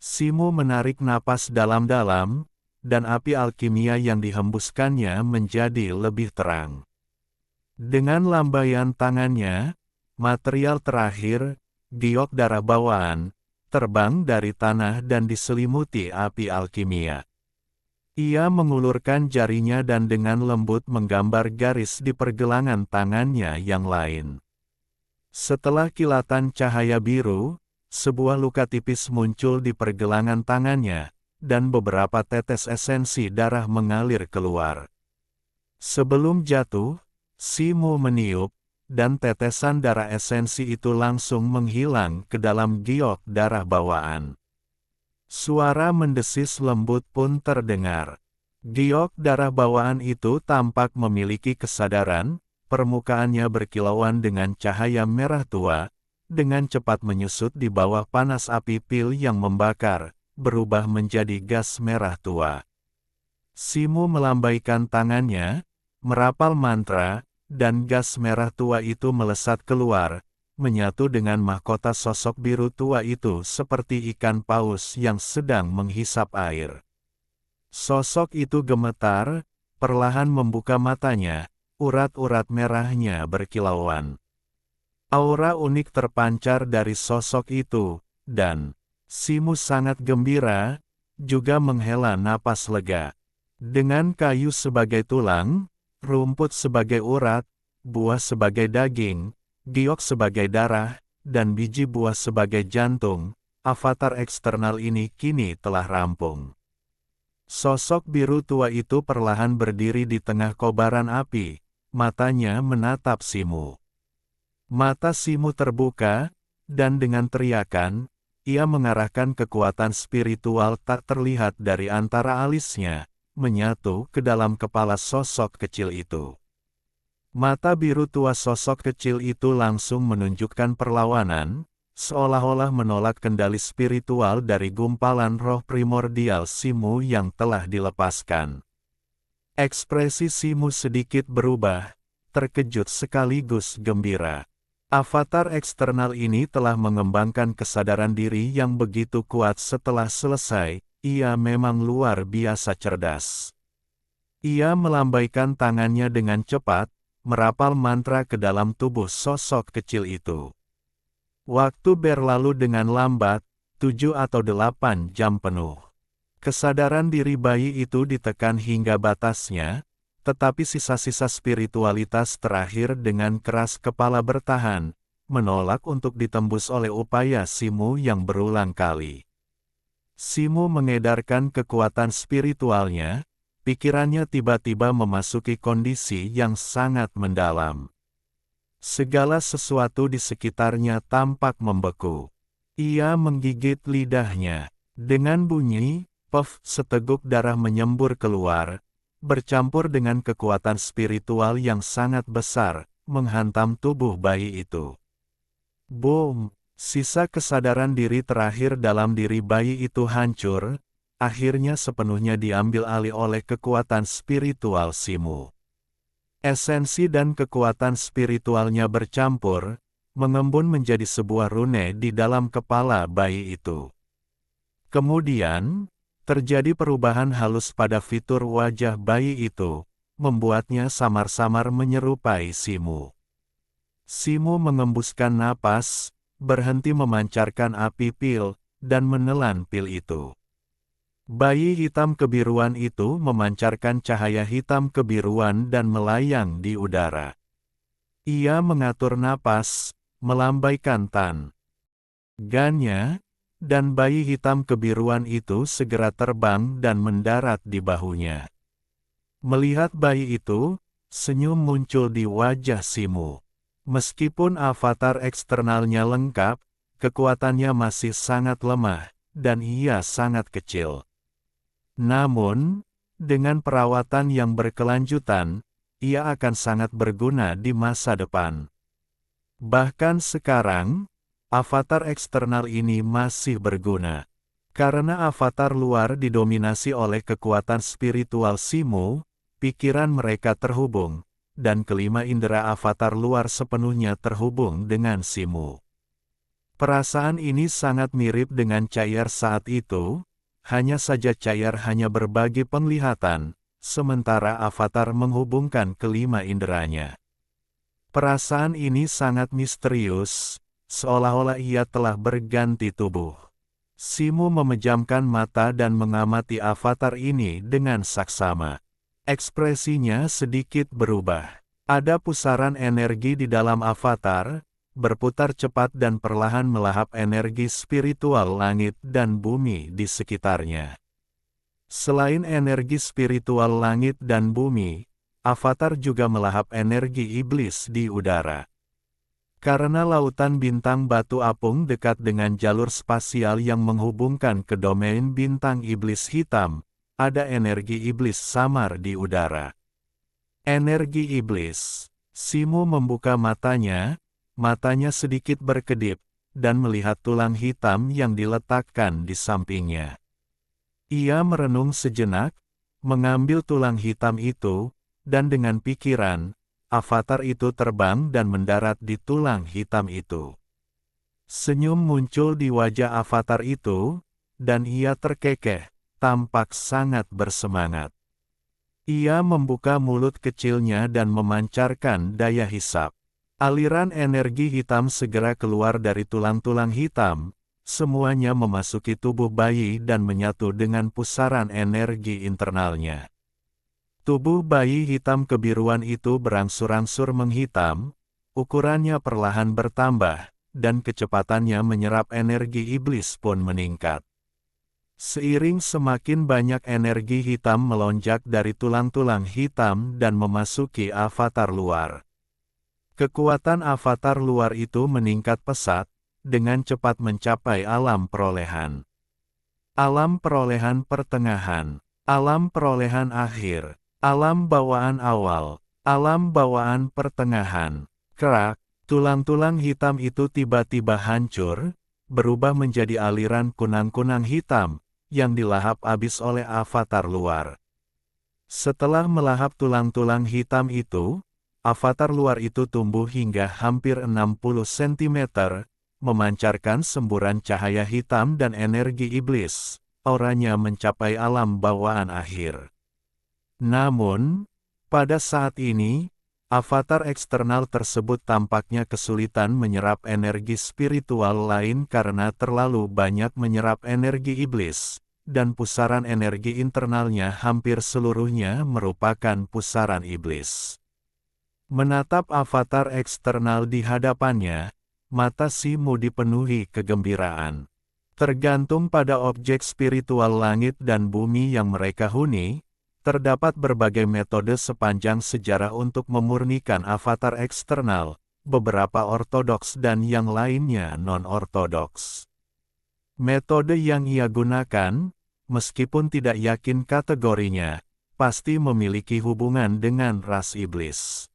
Simo menarik napas dalam-dalam, dan api alkimia yang dihembuskannya menjadi lebih terang. Dengan lambaian tangannya, material terakhir, giok darah bawaan, terbang dari tanah dan diselimuti api alkimia. Ia mengulurkan jarinya dan dengan lembut menggambar garis di pergelangan tangannya yang lain. Setelah kilatan cahaya biru, sebuah luka tipis muncul di pergelangan tangannya, dan beberapa tetes esensi darah mengalir keluar. Sebelum jatuh, Simo meniup, dan tetesan darah esensi itu langsung menghilang ke dalam giok darah bawaan. Suara mendesis lembut pun terdengar. Giok darah bawaan itu tampak memiliki kesadaran, permukaannya berkilauan dengan cahaya merah tua, dengan cepat menyusut di bawah panas api pil yang membakar, berubah menjadi gas merah tua. Simo melambaikan tangannya, merapal mantra, dan gas merah tua itu melesat keluar, menyatu dengan mahkota sosok biru tua itu seperti ikan paus yang sedang menghisap air. Sosok itu gemetar, perlahan membuka matanya, urat-urat merahnya berkilauan. Aura unik terpancar dari sosok itu, dan Simo sangat gembira, juga menghela napas lega. Dengan kayu sebagai tulang, rumput sebagai urat, buah sebagai daging, giok sebagai darah, dan biji buah sebagai jantung, avatar eksternal ini kini telah rampung. Sosok biru tua itu perlahan berdiri di tengah kobaran api, matanya menatap Simo. Mata Simo terbuka, dan dengan teriakan, ia mengarahkan kekuatan spiritual tak terlihat dari antara alisnya, menyatu ke dalam kepala sosok kecil itu. Mata biru tua sosok kecil itu langsung menunjukkan perlawanan, seolah-olah menolak kendali spiritual dari gumpalan roh primordial Simu yang telah dilepaskan. Ekspresi Simu sedikit berubah, terkejut sekaligus gembira. Avatar eksternal ini telah mengembangkan kesadaran diri yang begitu kuat setelah selesai, ia memang luar biasa cerdas. Ia melambaikan tangannya dengan cepat, merapal mantra ke dalam tubuh sosok kecil itu. Waktu berlalu dengan lambat, 7 atau 8 jam penuh. Kesadaran diri bayi itu ditekan hingga batasnya, tetapi sisa-sisa spiritualitas terakhir dengan keras kepala bertahan, menolak untuk ditembus oleh upaya Simu yang berulang kali. Simu mengedarkan kekuatan spiritualnya, pikirannya tiba-tiba memasuki kondisi yang sangat mendalam. Segala sesuatu di sekitarnya tampak membeku. Ia menggigit lidahnya. Dengan bunyi, puff, seteguk darah menyembur keluar, bercampur dengan kekuatan spiritual yang sangat besar, menghantam tubuh bayi itu. Boom! Sisa kesadaran diri terakhir dalam diri bayi itu hancur, akhirnya sepenuhnya diambil alih oleh kekuatan spiritual Simu. Esensi dan kekuatan spiritualnya bercampur, mengembun menjadi sebuah rune di dalam kepala bayi itu. Kemudian, terjadi perubahan halus pada fitur wajah bayi itu, membuatnya samar-samar menyerupai Simu. Simu mengembuskan napas, berhenti memancarkan api pil, dan menelan pil itu. Bayi hitam kebiruan itu memancarkan cahaya hitam kebiruan dan melayang di udara. Ia mengatur napas, melambaikan tangannya, dan bayi hitam kebiruan itu segera terbang dan mendarat di bahunya. Melihat bayi itu, senyum muncul di wajah Simu. Meskipun avatar eksternalnya lengkap, kekuatannya masih sangat lemah, dan ia sangat kecil. Namun, dengan perawatan yang berkelanjutan, ia akan sangat berguna di masa depan. Bahkan sekarang, avatar eksternal ini masih berguna. Karena avatar luar didominasi oleh kekuatan spiritual Simu, pikiran mereka terhubung, dan kelima indera avatar luar sepenuhnya terhubung dengan Simu. Perasaan ini sangat mirip dengan Cair saat itu, hanya saja Cair hanya berbagi penglihatan, sementara avatar menghubungkan kelima inderanya. Perasaan ini sangat misterius, seolah-olah ia telah berganti tubuh. Simu memejamkan mata dan mengamati avatar ini dengan saksama. Ekspresinya sedikit berubah. Ada pusaran energi di dalam avatar, berputar cepat dan perlahan melahap energi spiritual langit dan bumi di sekitarnya. Selain energi spiritual langit dan bumi, avatar juga melahap energi iblis di udara. Karena lautan bintang batu apung dekat dengan jalur spasial yang menghubungkan ke domain bintang iblis hitam, ada energi iblis samar di udara. Energi iblis. Simu membuka matanya sedikit berkedip, dan melihat tulang hitam yang diletakkan di sampingnya. Ia merenung sejenak, mengambil tulang hitam itu, dan dengan pikiran, avatar itu terbang dan mendarat di tulang hitam itu. Senyum muncul di wajah avatar itu, dan ia terkekeh, tampak sangat bersemangat. Ia membuka mulut kecilnya dan memancarkan daya hisap. Aliran energi hitam segera keluar dari tulang-tulang hitam, semuanya memasuki tubuh bayi dan menyatu dengan pusaran energi internalnya. Tubuh bayi hitam kebiruan itu berangsur-angsur menghitam, ukurannya perlahan bertambah, dan kecepatannya menyerap energi iblis pun meningkat. Seiring semakin banyak energi hitam melonjak dari tulang-tulang hitam dan memasuki avatar luar. Kekuatan avatar luar itu meningkat pesat, dengan cepat mencapai alam perolehan. Alam perolehan pertengahan, alam perolehan akhir. Alam bawaan awal, alam bawaan pertengahan, kerak, Tulang-tulang hitam itu tiba-tiba hancur, berubah menjadi aliran kunang-kunang hitam, yang dilahap habis oleh avatar luar. Setelah melahap tulang-tulang hitam itu, avatar luar itu tumbuh hingga hampir 60 cm, memancarkan semburan cahaya hitam dan energi iblis. Auranya mencapai alam bawaan akhir. Namun, pada saat ini, avatar eksternal tersebut tampaknya kesulitan menyerap energi spiritual lain karena terlalu banyak menyerap energi iblis, dan pusaran energi internalnya hampir seluruhnya merupakan pusaran iblis. Menatap avatar eksternal di hadapannya, mata Simu dipenuhi kegembiraan. Tergantung pada objek spiritual langit dan bumi yang mereka huni, terdapat berbagai metode sepanjang sejarah untuk memurnikan avatar eksternal, beberapa ortodoks dan yang lainnya non-ortodoks. Metode yang ia gunakan, meskipun tidak yakin kategorinya, pasti memiliki hubungan dengan ras iblis.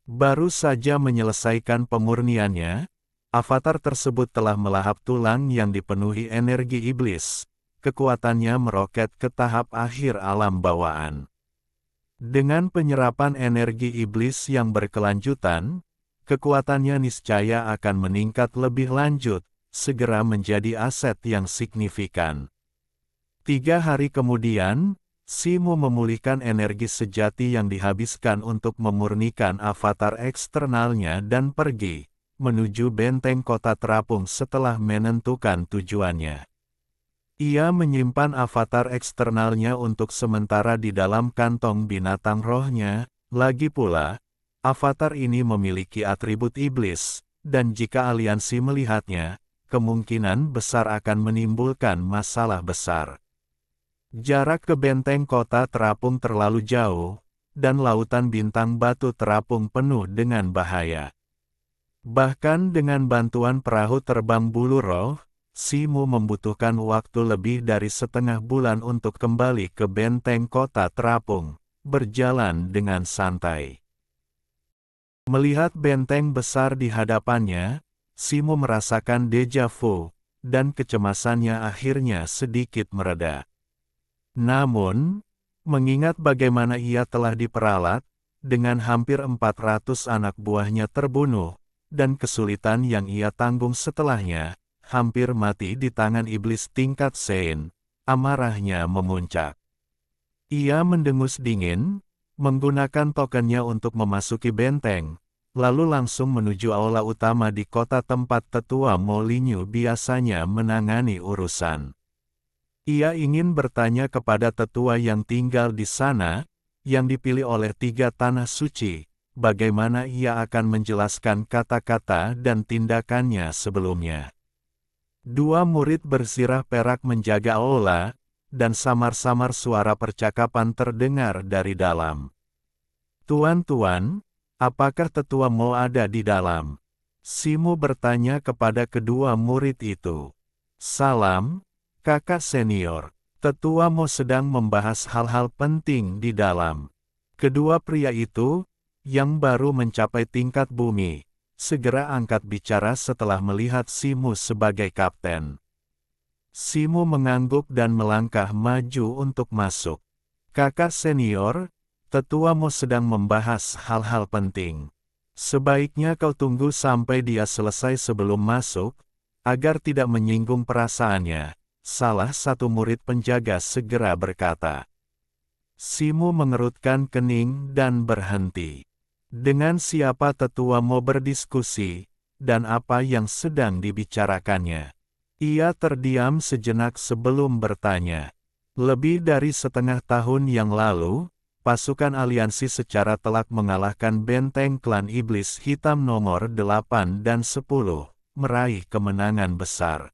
Baru saja menyelesaikan pemurniannya, avatar tersebut telah melahap tulang yang dipenuhi energi iblis. Kekuatannya meroket ke tahap akhir alam bawaan. Dengan penyerapan energi iblis yang berkelanjutan, kekuatannya niscaya akan meningkat lebih lanjut, segera menjadi aset yang signifikan. 3 hari kemudian, Simu memulihkan energi sejati yang dihabiskan untuk memurnikan avatar eksternalnya dan pergi menuju benteng kota terapung setelah menentukan tujuannya. Ia menyimpan avatar eksternalnya untuk sementara di dalam kantong binatang rohnya. Lagi pula, avatar ini memiliki atribut iblis, dan jika aliansi melihatnya, kemungkinan besar akan menimbulkan masalah besar. Jarak ke benteng kota terapung terlalu jauh, dan lautan bintang batu terapung penuh dengan bahaya. Bahkan dengan bantuan perahu terbang bulu roh, Simu membutuhkan waktu lebih dari setengah bulan untuk kembali ke benteng kota terapung, berjalan dengan santai. Melihat benteng besar di hadapannya, Simu merasakan deja vu, dan kecemasannya akhirnya sedikit mereda. Namun, mengingat bagaimana ia telah diperalat, dengan hampir 400 anak buahnya terbunuh, dan kesulitan yang ia tanggung setelahnya, hampir mati di tangan iblis tingkat Sein, amarahnya memuncak. Ia mendengus dingin, menggunakan tokennya untuk memasuki benteng, lalu langsung menuju aula utama di kota tempat tetua Molinyu biasanya menangani urusan. Ia ingin bertanya kepada tetua yang tinggal di sana, yang dipilih oleh 3 tanah suci, bagaimana ia akan menjelaskan kata-kata dan tindakannya sebelumnya. 2 murid bersirah perak menjaga aula, dan samar-samar suara percakapan terdengar dari dalam. "Tuan-tuan, apakah tetua Mo ada di dalam?" Simu bertanya kepada kedua murid itu. "Salam, kakak senior. Tetua Mo sedang membahas hal-hal penting di dalam." Kedua pria itu, yang baru mencapai tingkat bumi, segera angkat bicara setelah melihat Simu sebagai kapten. Simu mengangguk dan melangkah maju untuk masuk. "Kakak senior, tetua Mo sedang membahas hal-hal penting. Sebaiknya kau tunggu sampai dia selesai sebelum masuk, agar tidak menyinggung perasaannya," salah satu murid penjaga segera berkata. Simu mengerutkan kening dan berhenti. Dengan siapa tetua Mo berdiskusi, dan apa yang sedang dibicarakannya? Ia terdiam sejenak sebelum bertanya. Lebih dari setengah tahun yang lalu, pasukan aliansi secara telak mengalahkan benteng klan iblis hitam nomor 8 dan 10, meraih kemenangan besar.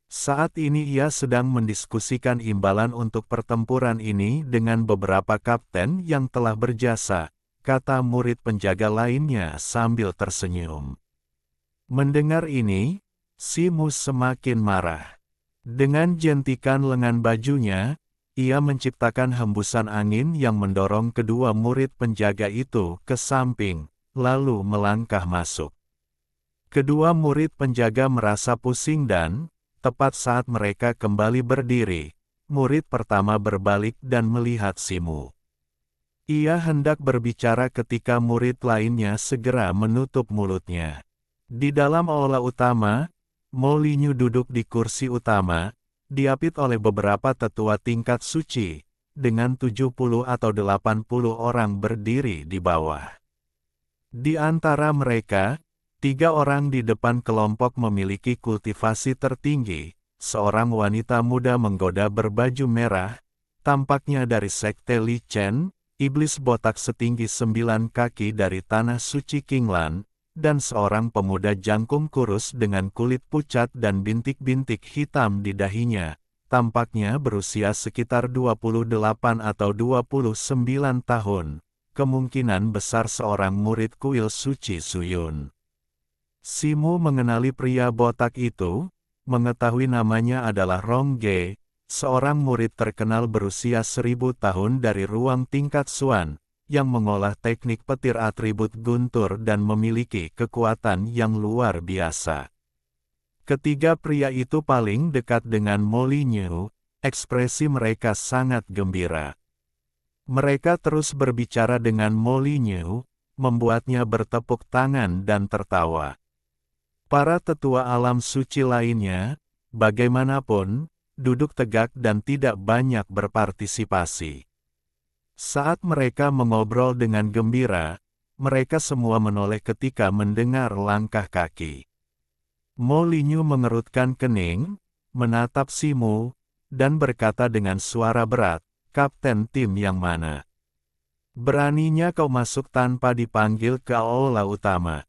Saat ini ia sedang mendiskusikan imbalan untuk pertempuran ini dengan beberapa kapten yang telah berjasa, kata murid penjaga lainnya sambil tersenyum. Mendengar ini, Simu semakin marah. Dengan jentikan lengan bajunya, ia menciptakan hembusan angin yang mendorong kedua murid penjaga itu ke samping, lalu melangkah masuk. Kedua murid penjaga merasa pusing dan, tepat saat mereka kembali berdiri, murid pertama berbalik dan melihat Simu. Ia hendak berbicara ketika murid lainnya segera menutup mulutnya. Di dalam aula utama, Mo Linyu duduk di kursi utama, diapit oleh beberapa tetua tingkat suci, dengan 70 atau 80 orang berdiri di bawah. Di antara mereka, 3 orang di depan kelompok memiliki kultivasi tertinggi, seorang wanita muda menggoda berbaju merah, tampaknya dari sekte Li Chen, iblis botak setinggi 9 kaki dari tanah suci Qinglan, dan seorang pemuda jangkung kurus dengan kulit pucat dan bintik-bintik hitam di dahinya, tampaknya berusia sekitar 28 atau 29 tahun, kemungkinan besar seorang murid kuil suci Suyun. Simu mengenali pria botak itu, mengetahui namanya adalah Rong Ge, seorang murid terkenal berusia 1000 tahun dari ruang tingkat Xuan, yang mengolah teknik petir atribut guntur dan memiliki kekuatan yang luar biasa. Ketiga pria itu paling dekat dengan Mo Linyu, ekspresi mereka sangat gembira. Mereka terus berbicara dengan Mo Linyu, membuatnya bertepuk tangan dan tertawa. Para tetua alam suci lainnya, bagaimanapun, duduk tegak dan tidak banyak berpartisipasi. Saat mereka mengobrol dengan gembira, mereka semua menoleh ketika mendengar langkah kaki. Mo Linyu mengerutkan kening, menatap Simu, dan berkata dengan suara berat, "Kapten tim yang mana? Beraninya kau masuk tanpa dipanggil ke aula utama?"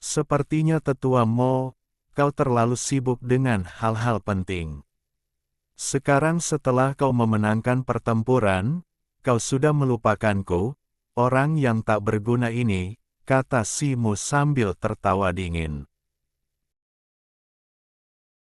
Sepertinya tetua Mo, kau terlalu sibuk dengan hal-hal penting. Sekarang setelah kau memenangkan pertempuran, kau sudah melupakanku, orang yang tak berguna ini, kata Simu sambil tertawa dingin.